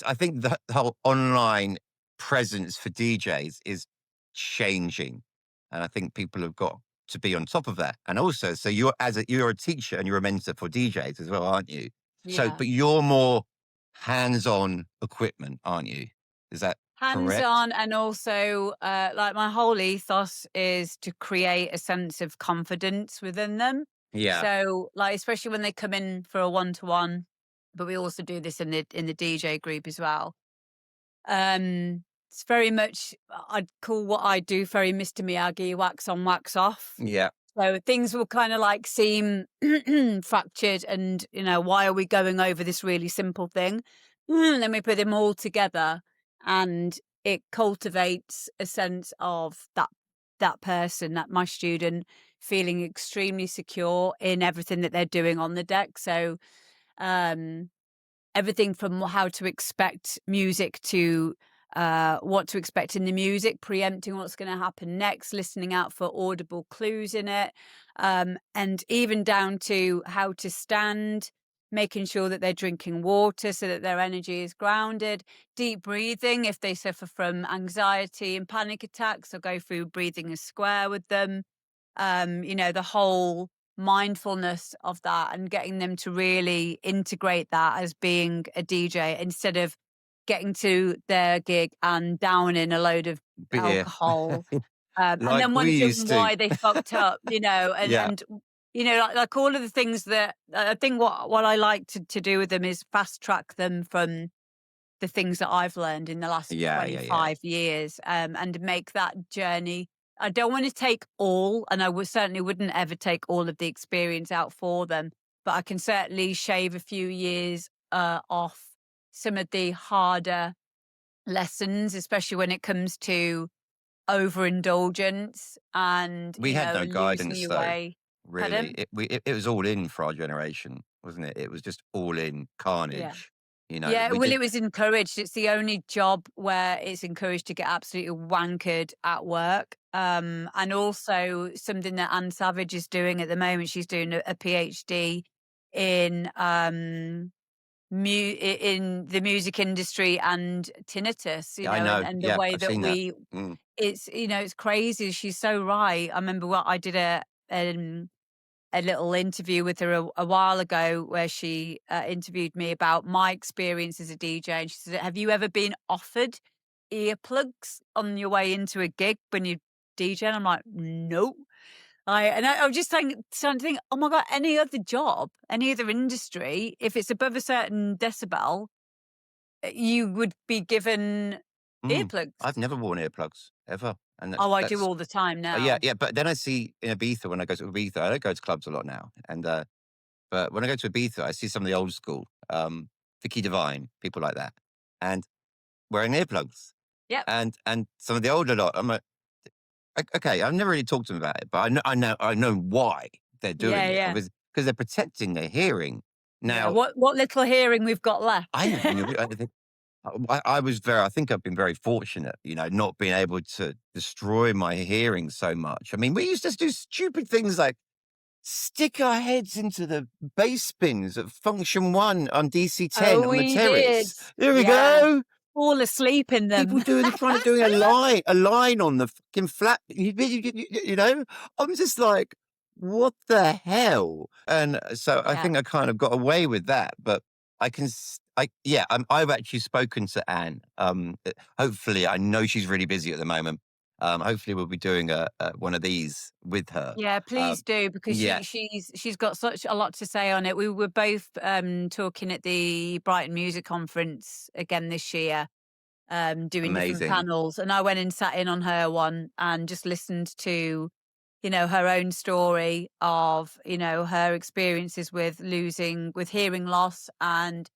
S2: I think the whole online presence for DJs is changing. And I think people have got to be on top of that. And also, so you're a teacher and you're a mentor for DJs as well, aren't you? So,
S1: yeah.
S2: but you're more hands-on equipment, aren't you? Is that correct?
S1: Hands-on, and also, like, my whole ethos is to create a sense of confidence within them.
S2: Yeah,
S1: So, like, especially when they come in for a one-to-one, but we also do this in the DJ group as well. It's very much I'd call what I do very Mr. Miyagi, wax on, wax off.
S2: yeah,
S1: So things will kind of like seem fractured, and why are we going over this really simple thing? And then we put them all together, and it cultivates a sense of that person, that my student, feeling extremely secure in everything that they're doing on the deck. So um everything from how to expect music to what to expect in the music, preempting what's going to happen next, listening out for audible clues in it, and even down to how to stand, making sure that they're drinking water so that their energy is grounded, deep breathing if they suffer from anxiety and panic attacks, or go through breathing a square with them. The whole mindfulness of that, and getting them to really integrate that as being a DJ, instead of getting to their gig and downing a load of
S2: beer,
S1: alcohol, and
S2: like
S1: then
S2: we
S1: wondering
S2: used to.
S1: why they fucked up, and
S2: Yeah,
S1: like all of the things that I think what I like to do with them is fast track them from the things that I've learned in the last
S2: yeah, yeah, yeah.
S1: 25 years, and make that journey. I don't want to take all, and I would certainly wouldn't ever take all of the experience out for them, but I can certainly shave a few years off some of the harder lessons, especially when it comes to overindulgence and,
S2: We had no
S1: losing
S2: guidance
S1: your
S2: though,
S1: way.
S2: really.
S1: Pardon?
S2: It was all in for our generation, wasn't it? It was just all in
S1: Yeah.
S2: carnage.
S1: Yeah,
S2: We
S1: well,
S2: did.
S1: it was encouraged. It's the only job where it's encouraged to get absolutely wankered at work. And also something that Anne Savage is doing at the moment. She's doing a PhD in in the music industry and tinnitus.
S2: I know.
S1: And the
S2: Yeah,
S1: way
S2: I've
S1: that
S2: seen that. Mm,
S1: it's crazy. She's so right. I remember what I did a little interview with her a while ago, where she interviewed me about my experience as a DJ. And she said, "Have you ever been offered earplugs on your way into a gig when you DJ?" And I'm like, "No." I'm just starting to think, oh my God, any other job, any other industry, if it's above a certain decibel, you would be given
S2: mm.
S1: earplugs.
S2: I've never worn earplugs ever, and
S1: Oh, I do
S2: that's
S1: all the time
S2: yeah,
S1: now.
S2: yeah. But then I see in Ibiza, when I go to Ibiza, I don't go to clubs a lot now, and but when I go to Ibiza, I see some of the old school, Vicky Devine, people like that, and wearing earplugs,
S1: Yep.
S2: and some of the older lot. I'm like, okay, I've never really talked to them about it, but I know why they're
S1: Yeah,
S2: doing it,
S1: yeah.
S2: because they're protecting their hearing.
S1: Yeah.
S2: Now,
S1: What little hearing we've got left.
S2: I never knew. I was very. I think I've been very fortunate, not being able to destroy my hearing so much. I mean, we used to do stupid things like stick our heads into the bass pins at Function One on DC-10
S1: Oh,
S2: on the
S1: we did.
S2: terrace. There we
S1: Yeah.
S2: go.
S1: Fall asleep in
S2: People
S1: them.
S2: trying to doing a line on the fucking flat. I'm just like, what the hell? And so I
S1: Yeah.
S2: think I kind of got away with that, but I can, yeah, I've actually spoken to Anne. Hopefully, I know she's really busy at the moment. Hopefully, we'll be doing one of these with her.
S1: Yeah,
S2: Um,
S1: please do, because
S2: yeah,
S1: she's got such a lot to say on it. We were both talking at the Brighton Music Conference again this year, doing different
S2: amazing.
S1: panels, and I went and sat in on her one and just listened to, her own story of, her experiences with hearing loss, and,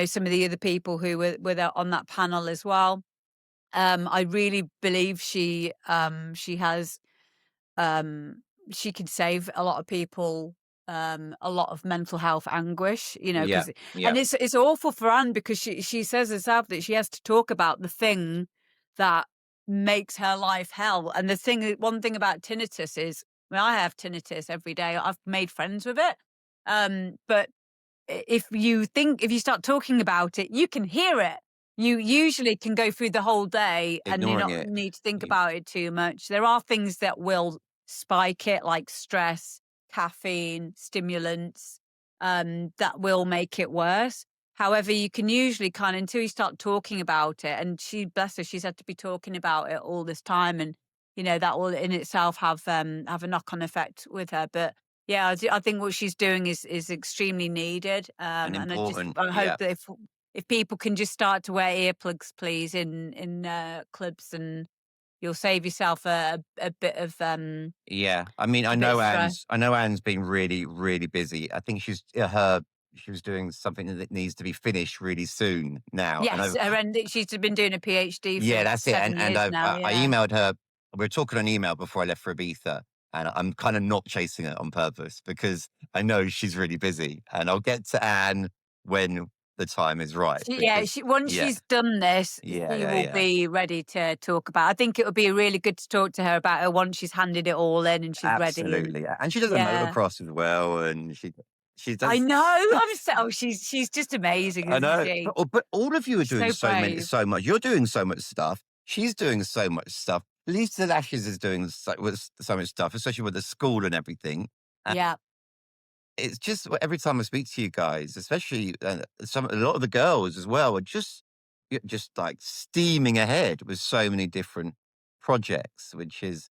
S1: some of the other people who were there on that panel as well. I really believe she has um, she could save a lot of people a lot of mental health anguish,
S2: Yeah,
S1: because
S2: yeah,
S1: and it's awful for Anne, because she says herself that she has to talk about the thing that makes her life hell. And one thing about tinnitus is, I mean, I have tinnitus every day. I've made friends with it. But if you start talking about it, you can hear it. You usually can go through the whole day and you
S2: ignoring
S1: not
S2: it.
S1: need to think
S2: You,
S1: about it too much. There are things that will spike it, like stress, caffeine, stimulants, that will make it worse. However, you can usually kind of, until you start talking about it, and she, bless her, she's had to be talking about it all this time, and that will in itself have a knock-on effect with her. But yeah, I think what she's doing is extremely needed,
S2: and
S1: and
S2: important.
S1: I hope
S2: Yeah.
S1: that if people can just start to wear earplugs, please, in clubs, and you'll save yourself a bit of
S2: Yeah. I mean,
S1: a bit of stress.
S2: I know Anne's been really, really busy. I think she was doing something that needs to be finished really soon now. And
S1: Yes, she's been doing a PhD
S2: yeah,
S1: for
S2: that's it.
S1: 7 years now.
S2: I
S1: Yeah.
S2: emailed her. We were talking on email before I left for Ibiza, and I'm kind of not chasing it on purpose because I know she's really busy, and I'll get to Anne when the time is right. Because
S1: Once
S2: yeah,
S1: she's done this,
S2: yeah,
S1: she
S2: yeah,
S1: will
S2: yeah,
S1: be ready to talk about. I think it would be really good to talk to her about it once she's handed it all in and she's ready. And
S2: absolutely. And she does a
S1: yeah,
S2: motocross as well, and she
S1: I
S2: does.
S1: know. She's just amazing,
S2: I
S1: isn't
S2: know,
S1: she?
S2: but all of you are
S1: She's
S2: doing
S1: so brave.
S2: so much. You're doing so much stuff. She's doing so much stuff. Lisa Lashes is doing so much stuff, especially with the school and everything. And
S1: Yeah.
S2: it's just every time I speak to you guys, especially a lot of the girls as well, are just like steaming ahead with so many different projects, which is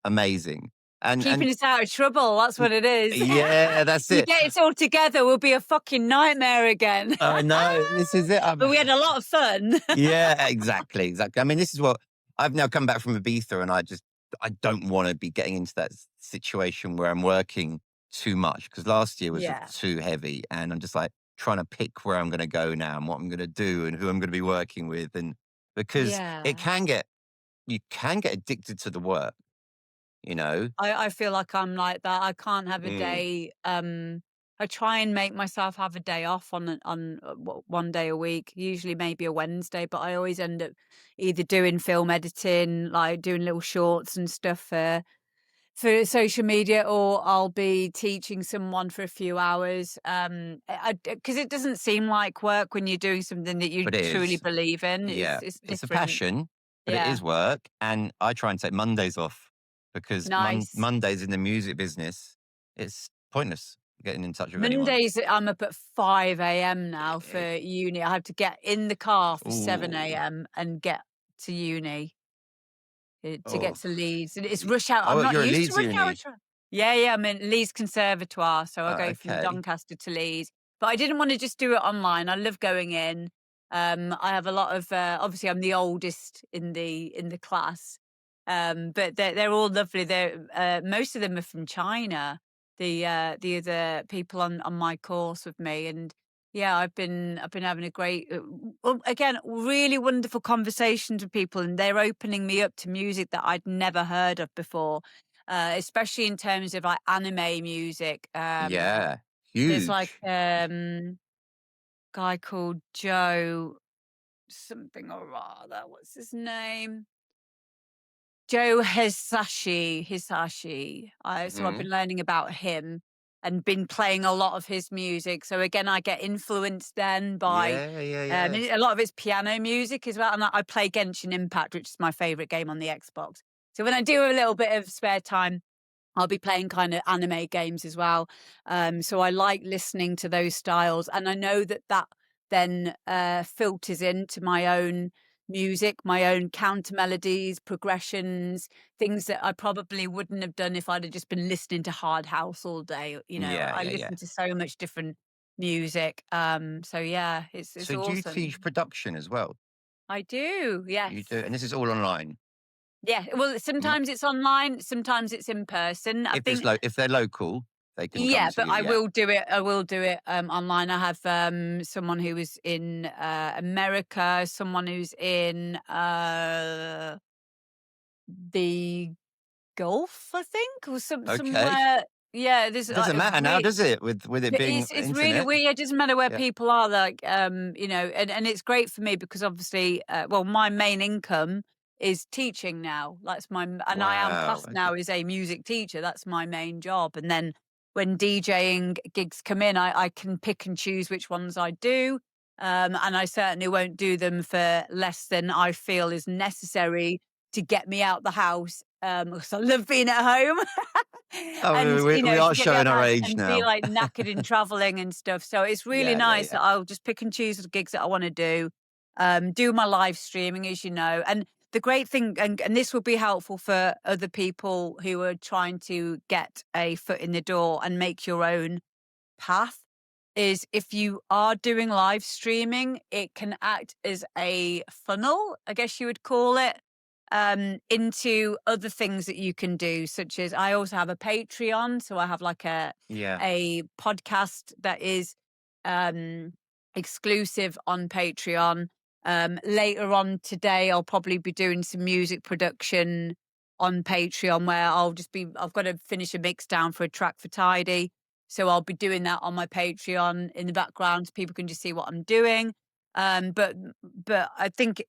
S2: amazing. And
S1: Keeping us out of trouble. That's what it is.
S2: yeah, that's
S1: You
S2: it.
S1: get it all together, we'll be a fucking nightmare again.
S2: I know this is it.
S1: But we had a lot of fun.
S2: Yeah, exactly, exactly. I mean, this is what I've now come back from Ibiza, and I don't want to be getting into that situation where I'm working too much because last year was just
S1: Yeah.
S2: too heavy, and I'm just like trying to pick where I'm going to go now and what I'm going to do and who I'm going to be working with, and because
S1: Yeah.
S2: you can get addicted to the work, you know.
S1: I feel like I'm like that. I can't have a
S2: Mm.
S1: day. I try and make myself have a day off one day a week, usually maybe a Wednesday, but I always end up either doing film editing, like doing little shorts and stuff for social media, or I'll be teaching someone for a few hours. Because it doesn't seem like work when you're doing something that you
S2: But it
S1: truly
S2: is,
S1: believe in.
S2: yeah,
S1: It's
S2: it's a
S1: different.
S2: passion, but it
S1: Yeah.
S2: is work, and I try and take Mondays off because
S1: Nice.
S2: Mondays in the music business, it's pointless getting in touch with anyone.
S1: Mondays, I'm up at 5 a.m. now
S2: Eh,
S1: for uni. I have to get in the car for 7
S2: ooh,
S1: a.m. and get to uni to get
S2: oh,
S1: to Leeds. And it's rush hour. I'm
S2: oh,
S1: not
S2: you're at
S1: used to
S2: Leeds
S1: rush hour.
S2: Uni.
S1: Yeah. I'm in Leeds Conservatoire, so I go from
S2: Okay.
S1: Doncaster to Leeds. But I didn't want to just do it online. I love going in. I have a lot of obviously I'm the oldest in the class, but they're all lovely. They're most of them are from China. The other people on my course with me, and yeah, I've been having a great, again, really wonderful conversations with people, and they're opening me up to music that I'd never heard of before, especially in terms of like anime music.
S2: Yeah,
S1: There's like
S2: huge.
S1: guy called Joe something or other. What's his name? Joe Hisashi. So I've
S2: Mhm.
S1: been learning about him and been playing a lot of his music. So again, I get influenced then by
S2: Yeah, yeah, yeah.
S1: a lot of it's piano music as well. And I play Genshin Impact, which is my favorite game on the Xbox. So when I do have a little bit of spare time, I'll be playing kind of anime games as well. So I like listening to those styles, and I know that then filters into my own music, my own counter melodies, progressions, things that I probably wouldn't have done if I'd have just been listening to hard house all day.
S2: Yeah,
S1: I
S2: yeah, yeah.
S1: listen to so much different music. So yeah, it's
S2: So do you teach
S1: awesome.
S2: production as well?
S1: I do,
S2: You do,
S1: yes.
S2: and this is all online.
S1: Yeah, well,
S2: M
S1: sometimes it's online, sometimes it's in person. I think.
S2: if they're local, they can come
S1: Yeah,
S2: to
S1: but
S2: you, yeah.
S1: I will do it, online. I have, someone who was in, America, someone who's in, the Gulf, I think, or
S2: Okay.
S1: somewhere. Yeah, there's,
S2: It doesn't matter now, does it? With it being
S1: it's really
S2: internet?
S1: weird. It doesn't matter where
S2: Yeah.
S1: people are, like, and it's great for me because obviously, well, my main income is teaching now. That's and I am
S2: Wow,
S1: classed
S2: okay.
S1: now as a music teacher. That's my main job. And then when DJing gigs come in, I can pick and choose which ones I do. And I certainly won't do them for less than I feel is necessary to get me out the house. 'Cause I love being at home. And,
S2: we,
S1: you know,
S2: we
S1: to
S2: are
S1: get me
S2: showing
S1: out the
S2: our
S1: house
S2: age
S1: and be,
S2: now.
S1: like, knackered and traveling and stuff. So it's really
S2: Yeah, yeah,
S1: nice
S2: yeah.
S1: that I'll just pick and choose the gigs that I wanna do my live streaming, as you know. And the great thing, and this will be helpful for other people who are trying to get a foot in the door and make your own path, is if you are doing live streaming, it can act as a funnel, I guess you would call it, into other things that you can do, such as I also have a Patreon. So I have like
S2: Yeah.
S1: a podcast that is um, exclusive on Patreon. Later on today, I'll probably be doing some music production on Patreon where I've got to finish a mix down for a track for Tidy. So I'll be doing that on my Patreon in the background so people can just see what I'm doing. But I think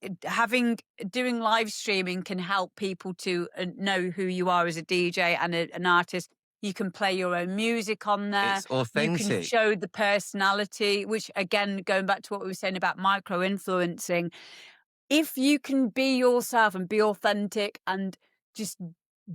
S1: doing live streaming can help people to know who you are as a DJ and an artist. You can play your own music on there.
S2: It's
S1: You can
S2: authentic.
S1: show the personality, which again, going back to what we were saying about micro influencing, if you can be yourself and be authentic and just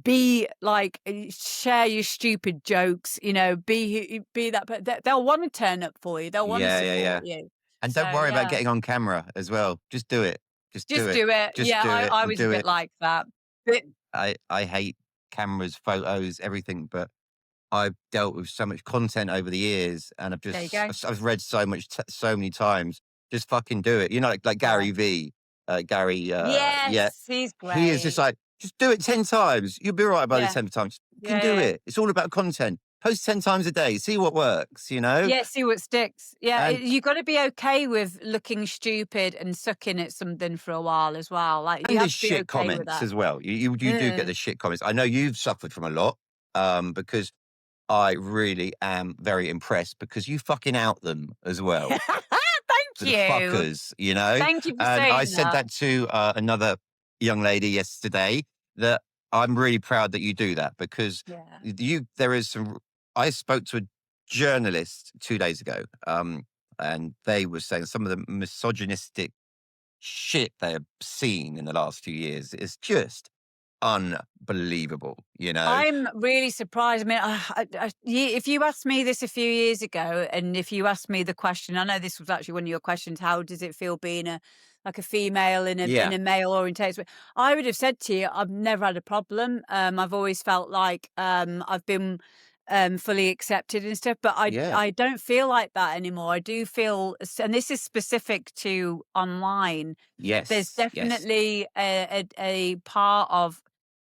S1: be like share your stupid jokes, you know, be that, but they'll want to turn up for you. They'll want to
S2: Yeah, yeah, yeah.
S1: support you.
S2: And
S1: So
S2: don't worry about
S1: yeah,
S2: getting on camera as well. Just do it. Just do
S1: just
S2: it.
S1: do it.
S2: Just
S1: Yeah,
S2: do it
S1: I
S2: and
S1: was a
S2: do
S1: bit
S2: it.
S1: like that. But
S2: I hate cameras, photos, everything, but I've dealt with so much content over the years, and
S1: there you go.
S2: I've read so much, so many times. Just fucking do it. You know, like
S1: Yeah.
S2: Gary V, Gary. Yeah,
S1: Yes, he's
S2: he is just
S1: great.
S2: like, just do it 10 times. You'll be all right by the
S1: Yeah.
S2: 10th time. Just fucking
S1: Yeah.
S2: do
S1: Yeah.
S2: it. It's all about content. Post 10 times a day. See what works. You know,
S1: Yeah, see what sticks. Yeah,
S2: and
S1: you got to be okay with looking stupid and sucking at something for a while as well. Like you
S2: and
S1: have
S2: there's
S1: to be
S2: shit
S1: okay with
S2: comments
S1: that.
S2: as well. You do get
S1: Mm.
S2: the shit comments. I know you've suffered from a lot, because I really am very impressed because you fucking out them as well.
S1: Thank
S2: To the
S1: you.
S2: fuckers, you know?
S1: Thank you for
S2: And I
S1: saying
S2: said
S1: that.
S2: that to another young lady yesterday, that I'm really proud that you do that, because
S1: Yeah.
S2: there is some. I spoke to a journalist 2 days ago, and they were saying some of the misogynistic shit they have seen in the last few years is just unbelievable, you know?
S1: I'm really surprised. I mean, if you asked me this a few years ago, and if you asked me the question, I know this was actually one of your questions. How does it feel being like a female in
S2: Yeah,
S1: a male orientation? I would have said to you, I've never had a problem. I've always felt like I've been fully accepted and stuff, but
S2: yeah,
S1: I don't feel like that anymore. I do feel, and this is specific to online. There's
S2: yes, yes,
S1: definitely a part of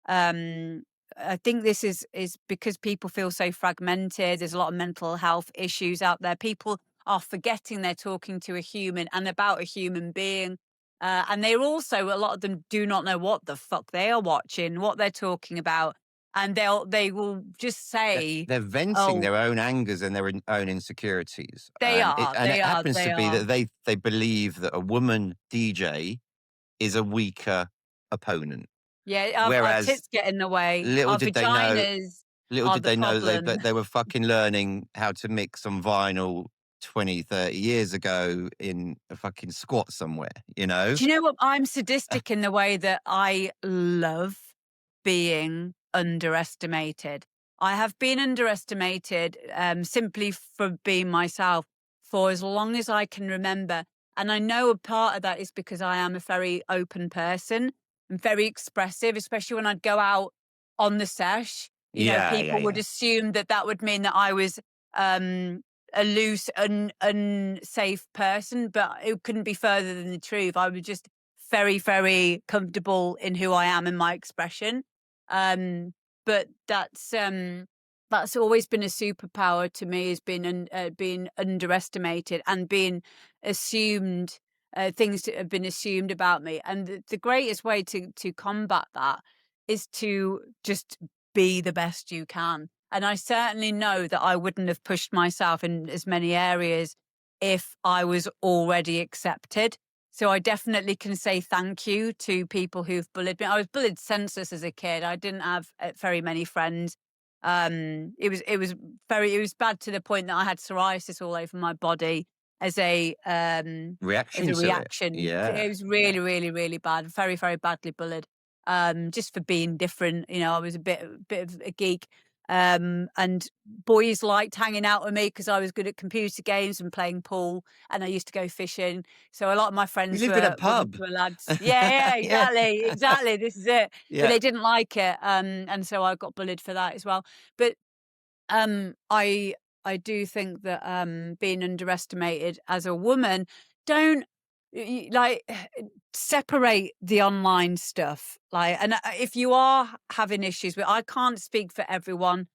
S1: um I think this is because people feel so fragmented. There's a lot of mental health issues out there. People are forgetting they're talking to a human and about a human being. And they're also, a lot of them do not know what the fuck they are watching, what they're talking about. And they will just say,
S2: they're venting
S1: oh,
S2: their own angers and their own insecurities, and it happens to
S1: they
S2: be
S1: are.
S2: that they believe that a woman DJ is a weaker opponent,
S1: Yeah, our
S2: whereas
S1: tits get in the way.
S2: little
S1: Our
S2: did they know
S1: vaginas
S2: little
S1: are
S2: did
S1: the
S2: they know
S1: problem.
S2: they were fucking learning how to mix on vinyl 20, 30 years ago in a fucking squat somewhere, you know?
S1: Do you know what? I'm sadistic in the way that I love being underestimated. I have been underestimated simply for being myself for as long as I can remember. And I know a part of that is because I am a very open person and very expressive, especially when I'd go out on the sesh. You know,
S2: Yeah, yeah,
S1: people would
S2: yeah.
S1: assume that that would mean that I was um, a loose, unsafe person, but it couldn't be further than the truth. I was just very, very comfortable in who I am and my expression. But that's always been a superpower to me, has been being underestimated and being assumed. Things that have been assumed about me, and the greatest way to combat that is to just be the best you can. And I certainly know that I wouldn't have pushed myself in as many areas if I was already accepted. So I definitely can say thank you to people who've bullied me. I was bullied senseless as a kid. I didn't have very many friends. It was bad to the point that I had psoriasis all over my body as as
S2: Reaction
S1: a
S2: to it.
S1: reaction.
S2: Yeah,
S1: It was
S2: yeah.
S1: really, really, really bad. Very, very badly bullied. Just for being different. You know, I was a bit of a geek. And boys liked hanging out with me because I was good at computer games and playing pool, and I used to go fishing. So a lot of my
S2: You
S1: friends
S2: lived in a
S1: were
S2: pub.
S1: lads. Yeah,
S2: Yeah.
S1: exactly. This is it. But
S2: Yeah.
S1: they didn't like it, and so I got bullied for that as well. But um, I I do think that being underestimated as a woman, don't like separate the online stuff. Like, and if you are having issues with, I can't speak for everyone.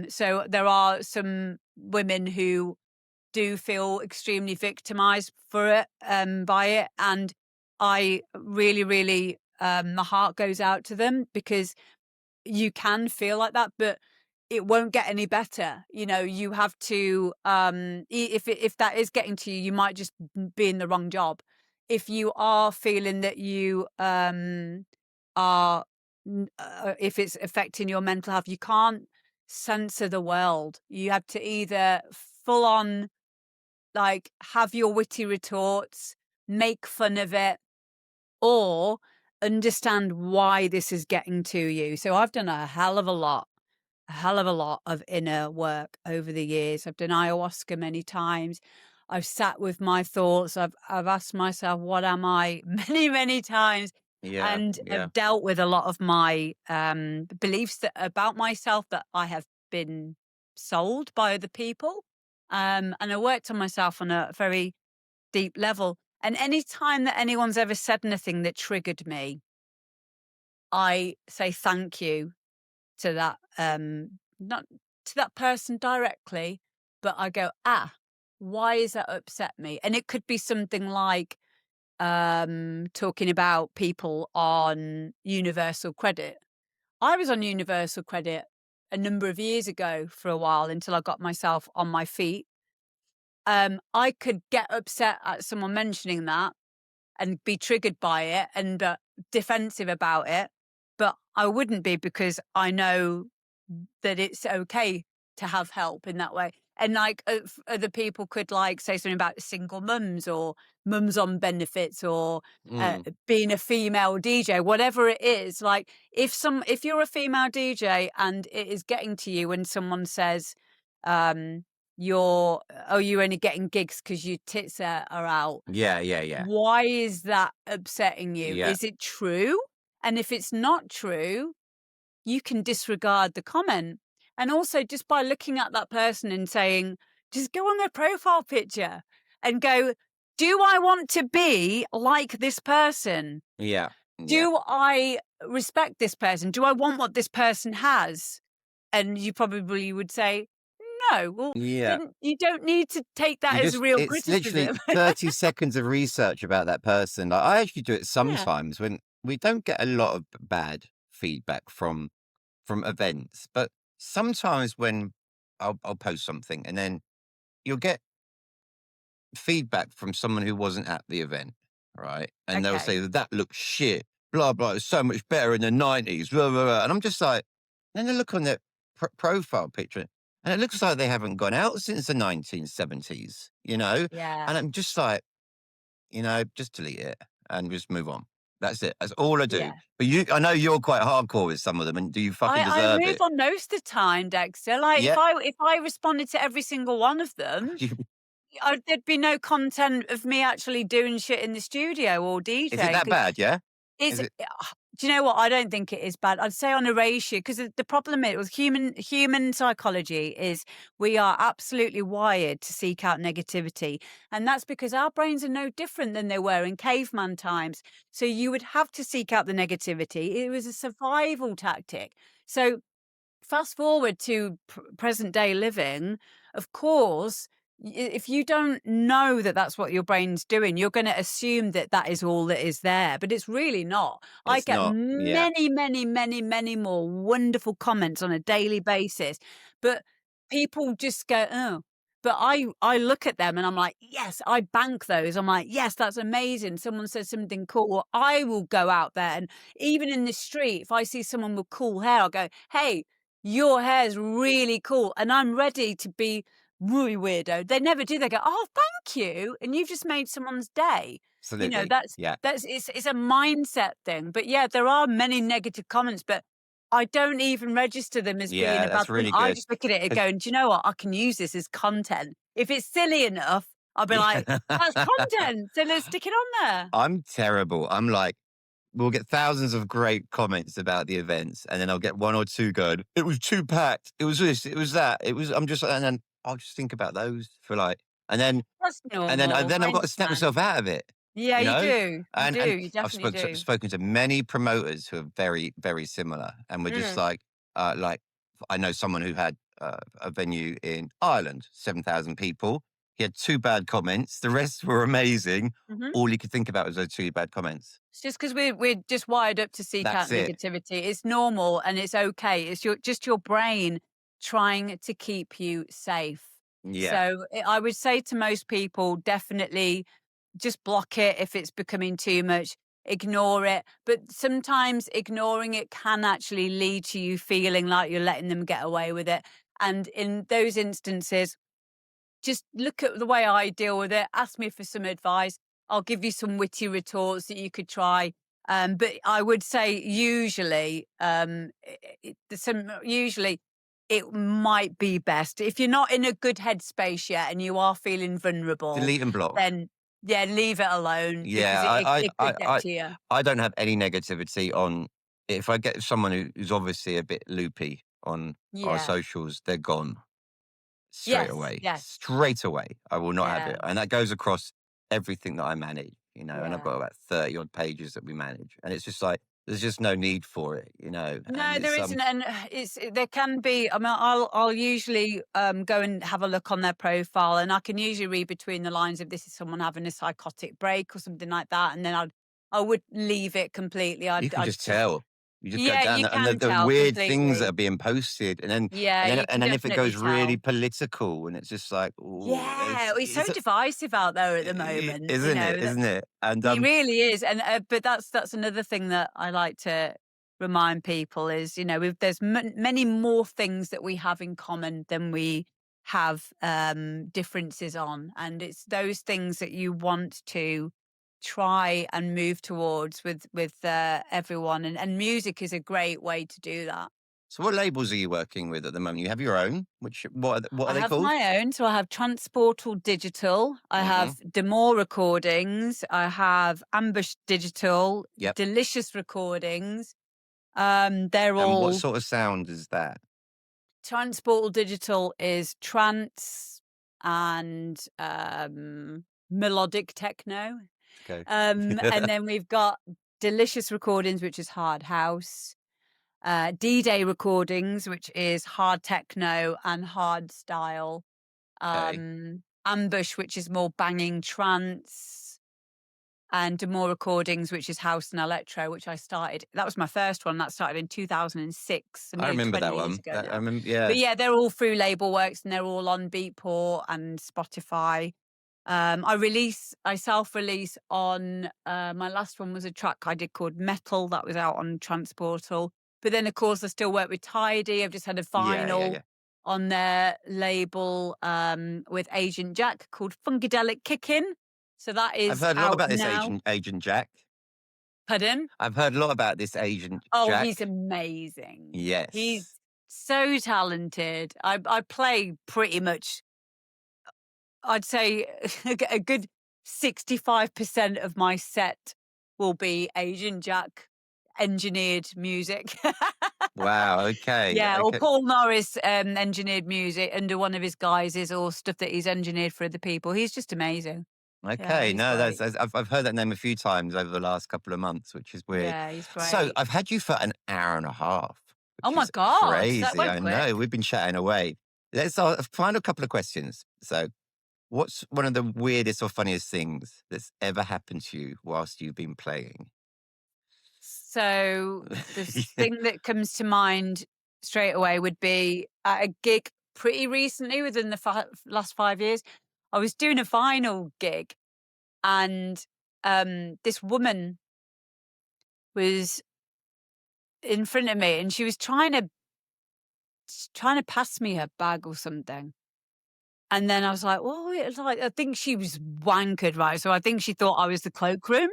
S1: So there are some women who do feel extremely victimized for it, by it, and I really, really, my heart goes out to them because you can feel like that, but it won't get any better. You know, you have to, if that is getting to you, you might just be in the wrong job. If you are feeling that you are, if it's affecting your mental health, you can't censor the world. You have to either full on like have your witty retorts, make fun of it, or understand why this is getting to you. So I've done a hell of a lot of inner work over the years. I've done ayahuasca many times. I've sat with my thoughts. I've asked myself, what am I, many, many times,
S2: Yeah.
S1: and
S2: Yeah.
S1: have dealt with a lot of my beliefs about myself that I have been sold by other people. And I worked on myself on a very deep level. And any time that anyone's ever said anything that triggered me, I say thank you to that, not to that person directly, but I go, why is that upset me? And it could be something like talking about people on universal credit. I was on universal credit a number of years ago for a while until I got myself on my feet. I could get upset at someone mentioning that and be triggered by it and defensive about it, but I wouldn't be because I know that it's okay to have help in that way. And like other people could like say something about single mums or mums on benefits or
S2: Mm.
S1: being a female DJ, whatever it is. Like if you're a female DJ and it is getting to you when someone says, um, you're only getting gigs because your tits are out.
S2: Yeah. Yeah. Yeah.
S1: Why is that upsetting you?
S2: Yeah.
S1: Is it true? And if it's not true, you can disregard the comment. And also, just by looking at that person and saying, just go on their profile picture and go, do I want to be like this person?
S2: Yeah. Yeah.
S1: Do I respect this person? Do I want what this person has? And you probably would say, no. Well,
S2: Yeah.
S1: then you don't need to take that
S2: You
S1: as
S2: just,
S1: real
S2: it's literally
S1: criticism.
S2: 30 seconds of research about that person. Like, I actually do it
S1: Yeah.
S2: sometimes when we don't get a lot of bad feedback from events, but sometimes when I'll post something and then you'll get feedback from someone who wasn't at the event, right? And they'll
S1: Okay.
S2: say that looks shit, blah blah. It's so much better in the 90s, blah blah blah. And I'm just like, then they look on their profile picture, and it looks like they haven't gone out since the 1970s, you know.
S1: Yeah.
S2: And I'm just like, just delete it and just move on. That's it. That's all I do.
S1: Yeah.
S2: But I know you're quite hardcore with some of them, and do you fucking
S1: I
S2: deserve
S1: move
S2: it?
S1: on most of the time, Dexter. Like
S2: Yeah.
S1: if I responded to every single one of them, there'd be no content of me actually doing shit in the studio or
S2: Is it
S1: DJing.
S2: that bad? Yeah.
S1: Is
S2: Is it?
S1: do you know what? I don't think it is bad. I'd say on a ratio because the problem is with human psychology is we are absolutely wired to seek out negativity, and that's because our brains are no different than they were in caveman times. So you would have to seek out the negativity. It was a survival tactic. So fast forward to present day living, of course, if you don't know that that's what your brain's doing, you're going to assume that that is all that is there, but it's really not. I
S2: It's
S1: get
S2: not. Yeah.
S1: many, many, many, many more wonderful comments on a daily basis, but people just go, oh. But I look at them and I'm like, yes, I bank those. I'm like, yes, that's amazing. Someone says something cool. Or I will go out there and even in the street, if I see someone with cool hair, I'll go, hey, your hair's really cool. And I'm ready to be really weirdo. They never do. They go, oh, thank you. And you've just made someone's day. You know,
S2: Absolutely. Yeah.
S1: it's a mindset thing. But yeah, there are many negative comments, but I don't even register them as being
S2: Yeah,
S1: a bad
S2: that's
S1: thing.
S2: really
S1: I
S2: good.
S1: just look at it and go, do you know what? I can use this as content. If it's silly enough, I'll be like, that's content. So let's stick it on there.
S2: I'm terrible. I'm like, we'll get thousands of great comments about the events, and then I'll get one or two going, it was too packed. It was this, it was that. I'm just, and then I'll just think about those for like, and then,
S1: That's normal.
S2: then
S1: I
S2: I've got to snap
S1: understand.
S2: myself out of it,
S1: Yeah,
S2: you
S1: you
S2: know?
S1: do. You do.
S2: And
S1: You
S2: I've
S1: definitely do.
S2: spoken to many promoters who are very, very similar. And we're just
S1: Mm.
S2: like, I know someone who had a venue in Ireland, 7,000 people. He had two bad comments. The rest were amazing.
S1: Mm-hmm.
S2: All he could think about was those two bad comments.
S1: It's just because we're just wired up to seek out
S2: That's it.
S1: negativity. It's normal and it's okay. It's just your brain trying to keep you safe.
S2: Yeah.
S1: So I would say to most people, definitely just block it if it's becoming too much. Ignore it. But sometimes ignoring it can actually lead to you feeling like you're letting them get away with it. And in those instances, just look at the way I deal with it. Ask me for some advice. I'll give you some witty retorts that you could try. But I would say usually, usually it might be best if you're not in a good headspace yet and you are feeling vulnerable.
S2: Delete and block.
S1: Then yeah, leave it alone.
S2: Yeah,
S1: because it could get to you.
S2: I don't have any negativity on. If I get someone who's obviously a bit loopy on our
S1: Yeah.
S2: socials, they're gone straight
S1: Yes,
S2: away.
S1: yes.
S2: Straight away. I will not have
S1: Yeah.
S2: it. And that goes across everything that I manage, and I've
S1: Yeah.
S2: got about 30 odd pages that we manage. And it's just like, there's just no need for it,
S1: No,
S2: and
S1: there isn't, and there can be. I mean, I'll usually go and have a look on their profile, and I can usually read between the lines if this is someone having a psychotic break or something like that, and then I would leave it completely.
S2: you can
S1: I'd
S2: just tell. You just go
S1: yeah,
S2: down
S1: you
S2: and
S1: can
S2: the
S1: tell
S2: weird things that
S1: completely.
S2: are being posted, and then
S1: Yeah, you can
S2: if it
S1: definitely
S2: goes really
S1: tell.
S2: political, and it's just like, oh,
S1: Yeah, it's so divisive out there at the moment.
S2: isn't it? Isn't it? And
S1: It really is, and but that's another thing that I like to remind people is, there's many more things that we have in common than we have differences on, and it's those things that you want to try and move towards with everyone, and music is a great way to do that.
S2: So, what labels are you working with at the moment? You have your own. What are
S1: I
S2: they
S1: have
S2: called?
S1: my own. So I have Transportal Digital. I have Demore Recordings. I have Ambush Digital.
S2: Yep.
S1: Delicious Recordings. They're
S2: And
S1: all.
S2: what sort of sound is that?
S1: Transportal Digital is trance and melodic techno.
S2: Okay.
S1: And then we've got Delicious Recordings, which is hard house. D-Day Recordings, which is hard techno and hard style. Ambush, which is more banging trance, and more recordings, which is house and electro, which I started. That was my first one. That started in 2006.
S2: I remember
S1: 20
S2: that
S1: years
S2: one.
S1: ago now.
S2: I remember, yeah.
S1: But yeah, they're all through Label Works and they're all on Beatport and Spotify. I self-release on my last one was a track I did called Metal that was out on Transportal. But then of course I still work with Tidy. I've just had a vinyl on their label with Agent Jack called Funkadelic Kickin'. So that is
S2: I've heard a lot about this
S1: now.
S2: Agent Jack.
S1: Pardon?
S2: I've heard a lot about this Agent Jack.
S1: Oh, he's amazing.
S2: Yes.
S1: He's so talented. I play pretty much, I'd say a good 65% of my set will be Agent Jack engineered music.
S2: Wow, okay.
S1: Yeah, or
S2: okay.
S1: Paul Norris engineered music under one of his guises or stuff that he's engineered for other people. He's just amazing.
S2: Okay,
S1: he's
S2: no,
S1: great.
S2: I've heard that name a few times over the last couple of months, which is weird.
S1: Yeah, he's great.
S2: So I've had you for an hour and a half.
S1: Oh
S2: which
S1: my
S2: is
S1: God,
S2: crazy!
S1: that went
S2: I
S1: quick.
S2: know. We've been chatting away. Let's a final couple of questions. So, what's one of the weirdest or funniest things that's ever happened to you whilst you've been playing?
S1: So the thing that comes to mind straight away would be at a gig pretty recently within the last 5 years. I was doing a vinyl gig and this woman was in front of me and she was trying to pass me her bag or something. And then I was like, well, it's like, I think she was wankered, right? So I think she thought I was the cloakroom.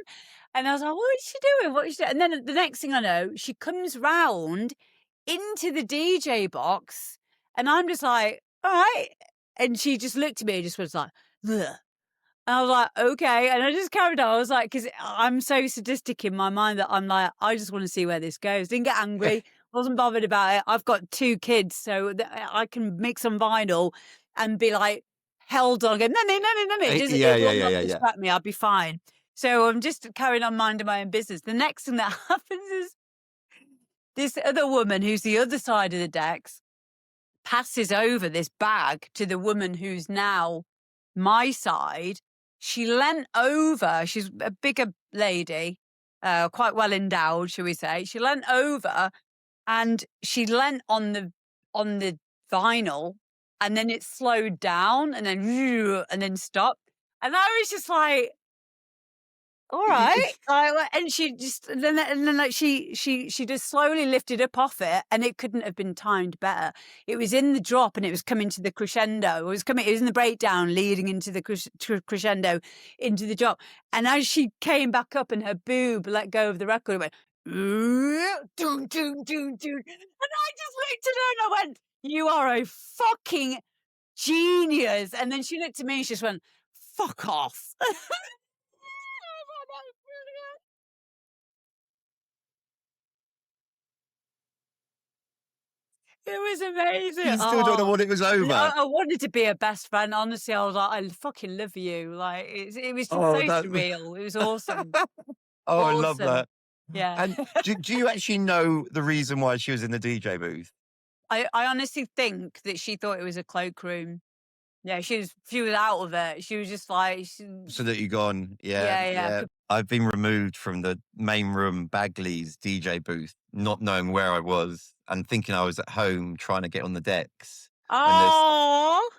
S1: And I was like, what is she doing? What is she doing? And then the next thing I know, she comes round into the DJ box, and I'm just like, all right. And she just looked at me and just was like, ugh. And I was like, okay. And I just carried on. I was like, because I'm so sadistic in my mind that I'm like, I just want to see where this goes. Didn't get angry. Wasn't bothered about it. I've got 2 kids, so I can mix on vinyl and be like held on. Go, no. It will not distract me. I'll be fine. So I'm just carrying on minding my own business. The next thing that happens is this other woman who's the other side of the decks passes over this bag to the woman who's now my side. She leant over. She's a bigger lady, quite well endowed, shall we say. She leant over and she leant on the vinyl, and then it slowed down and then stopped. And I was just like, all right. And she just, and then like she just slowly lifted up off it, and it couldn't have been timed better. It was in the drop and it was coming to the crescendo. It was in the breakdown leading into the crescendo into the drop. And as she came back up and her boob let go of the record, it went, doon, doon, doon, doon. And I just looked at her and I went, you are a fucking genius. And then she looked at me and she just went, fuck off. It was amazing.
S2: You still don't know what it was over.
S1: I wanted to be a best friend. Honestly, I was like, I fucking love you. Like, it was just so surreal. It was awesome.
S2: Oh, awesome. I love that.
S1: Yeah.
S2: And do you actually know the reason why she was in the DJ booth?
S1: I honestly think that she thought it was a cloakroom. Yeah, she was out of it. She was just like...
S2: So that you gone, yeah. I've been removed from the main room Bagley's DJ booth, not knowing where I was and thinking I was at home trying to get on the decks.
S1: Oh!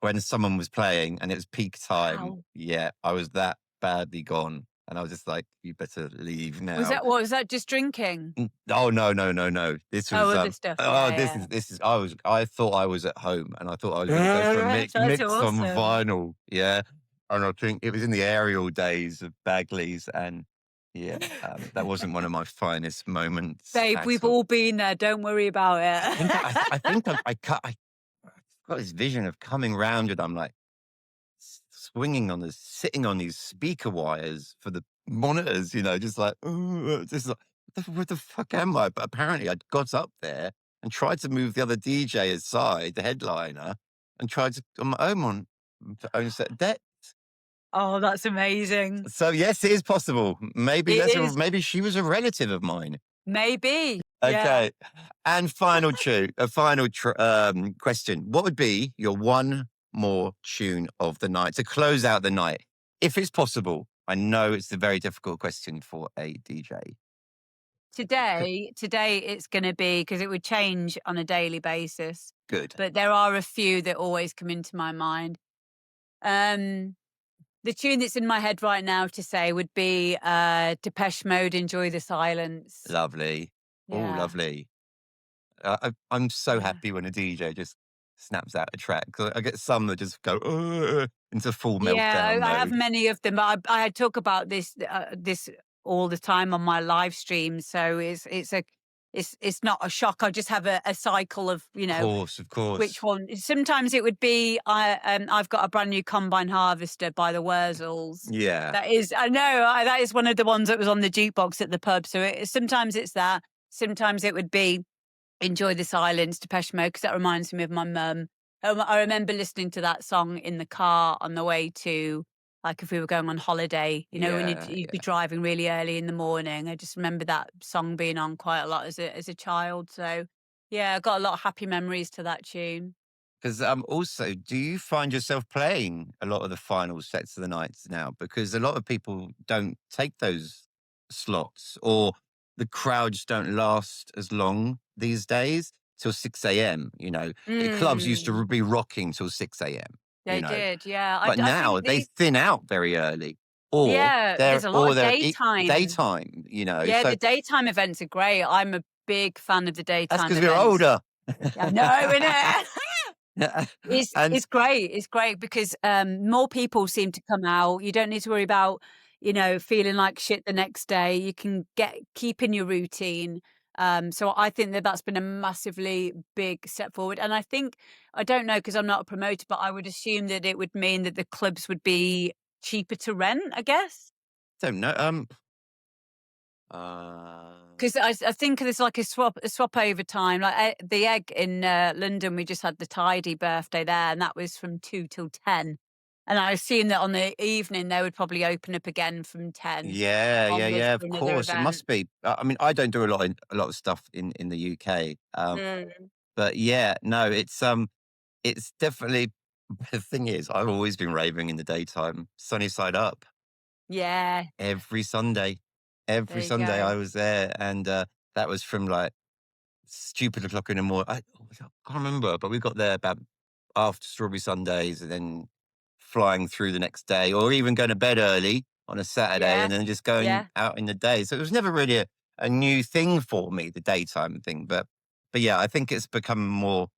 S2: When someone was playing and it was peak time. Wow. Yeah, I was that badly gone. And I was just like, you better leave now.
S1: Was that just drinking?
S2: Oh, no. This was
S1: other stuff.
S2: This is I thought I was at home and I thought I was going to go for a mix on vinyl. Yeah. And I think it was in the aerial days of Bagley's, and that wasn't one of my finest moments.
S1: Babe, we've all been there. Don't worry about it.
S2: I think I got this vision of coming round and I'm like, sitting on these speaker wires for the monitors, just like, where the fuck am I? But apparently I'd got up there and tried to move the other DJ aside, the headliner, and tried to on my own set of decks.
S1: Oh, that's amazing.
S2: So yes, it is possible. Maybe maybe she was a relative of mine.
S1: Maybe.
S2: Okay. Yeah. And final question. What would be your one more tune of the night to close out the night, if it's possible? I know it's a very difficult question for a DJ.
S1: Today it's going to be, because it would change on a daily basis.
S2: Good.
S1: But there are a few that always come into my mind. The tune that's in my head right now to say would be Depeche Mode, Enjoy the Silence.
S2: Lovely. Yeah. Oh, lovely. I'm so happy when a DJ just snaps out a track. I get some that just go into full meltdown.
S1: Yeah, I have many of them. But I talk about this all the time on my live streams, so it's not a shock. I just have a cycle of
S2: Of course.
S1: Which one? Sometimes it would be I've got a brand new combine harvester by the Wurzels.
S2: Yeah,
S1: that is one of the ones that was on the jukebox at the pub. So sometimes it's that. Sometimes it would be Enjoy the Silence, Depeche Mode, because that reminds me of my mum. I remember listening to that song in the car on the way to, like, if we were going on holiday, when you'd be driving really early in the morning. I just remember that song being on quite a lot as a child. So, yeah, I got a lot of happy memories to that tune.
S2: Because also, do you find yourself playing a lot of the final sets of the nights now? Because a lot of people don't take those slots, or the crowds don't last as long these days till 6 a.m. The clubs used to be rocking till 6 a.m.
S1: They did, yeah.
S2: But now they thin out very early. Or
S1: there's a lot of daytime.
S2: Yeah,
S1: the daytime events are great. I'm a big fan of the daytime
S2: events. That's because we're older.
S1: I know, innit? It's great. It's great because more people seem to come out. You don't need to worry about feeling like shit the next day. You can keep in your routine. So I think that that's been a massively big step forward. And I think, I don't know because I'm not a promoter, but I would assume that it would mean that the clubs would be cheaper to rent, I guess.
S2: Don't know. Uh,
S1: Because I think there's like a swap over time. Like the Egg in London, we just had the Tidy birthday there, and that was from 2 till 10. And I assume that on the evening they would probably open up again from 10
S2: yeah, yeah,
S1: onwards
S2: yeah.
S1: for
S2: Of
S1: another
S2: course, it
S1: event.
S2: must be. I mean, I don't do a lot of stuff in the UK.
S1: Mm.
S2: But yeah, no, it's definitely. The thing is, I've always been raving in the daytime. Sunny side up
S1: Yeah,
S2: every Sunday. Every
S1: there you
S2: Sunday I
S1: go.
S2: was there, and that was from like stupid o'clock in the morning. I can't remember, but we got there about after Strawberry Sundays, and then flying through the next day, or even going to bed early on a Saturday,
S1: Yeah,
S2: and then just going
S1: yeah.
S2: out in the day. So it was never really a new thing for me, the daytime thing. But yeah, I think it's become more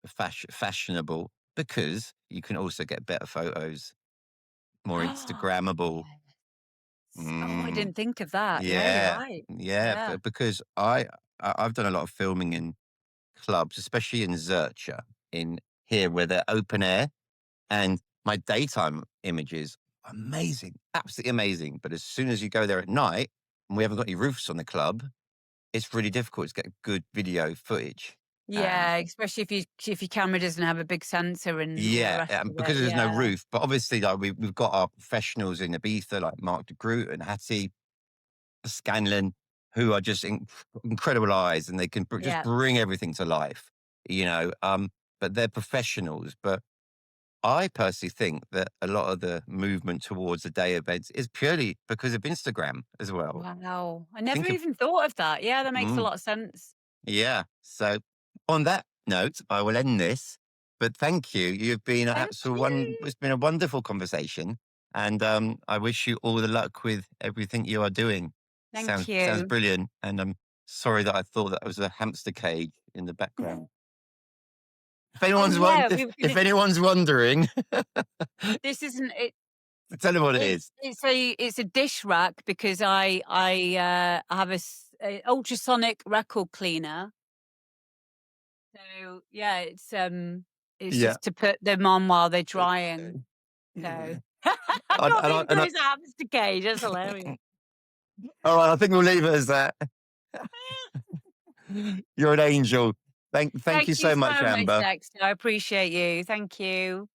S2: fashionable because you can also get better photos, more Instagrammable.
S1: Oh, I
S2: Mm,
S1: didn't think of that. Yeah, you're
S2: yeah,
S1: right.
S2: yeah.
S1: Yeah.
S2: Because I've done a lot of filming in clubs, especially in Zurcher in here where they're open air, and my daytime images amazing, absolutely amazing. But as soon as you go there at night, and we haven't got any roofs on the club, it's really difficult to get good video footage. And
S1: Yeah, especially if your camera doesn't have a big sensor and all the
S2: yeah,
S1: rest of
S2: because
S1: it.
S2: there's no
S1: Yeah.
S2: roof. But obviously, like we've got our professionals in Ibiza, like Mark de Groot and Hattie Scanlon, who are just incredible eyes, and they can just
S1: Yeah.
S2: bring everything to life. You know, but they're professionals. But I personally think that a lot of the movement towards the day events is purely because of Instagram as well.
S1: Wow. I never
S2: Think of
S1: even thought of that. Yeah, that makes a
S2: mm,
S1: lot of sense.
S2: yeah. So on that note, I will end this. But thank you. You've been an
S1: Thank
S2: absolute one.
S1: you.
S2: It's been a wonderful conversation, and I wish you all the luck with everything you are doing.
S1: Thank
S2: Sounds
S1: you.
S2: brilliant, and I'm sorry that I thought that was a hamster cage in the background.
S1: Oh yeah, we were
S2: If
S1: gonna.
S2: anyone's wondering,
S1: This isn't it.
S2: tell them what it
S1: It's
S2: is.
S1: it's a dish rack because I have a ultrasonic record cleaner. So yeah, it's
S2: Yeah.
S1: just to put them on while they're
S2: Uh,
S1: drying. So
S2: yeah.
S1: I
S2: And,
S1: got
S2: and,
S1: the
S2: I, and I,
S1: intro as a hamster cage. That's hilarious.
S2: all right, I think we'll leave it as that. You're an angel. Thank
S1: Thank
S2: you
S1: you
S2: so much,
S1: so much,
S2: Amber.
S1: Dexter. I appreciate you. Thank you.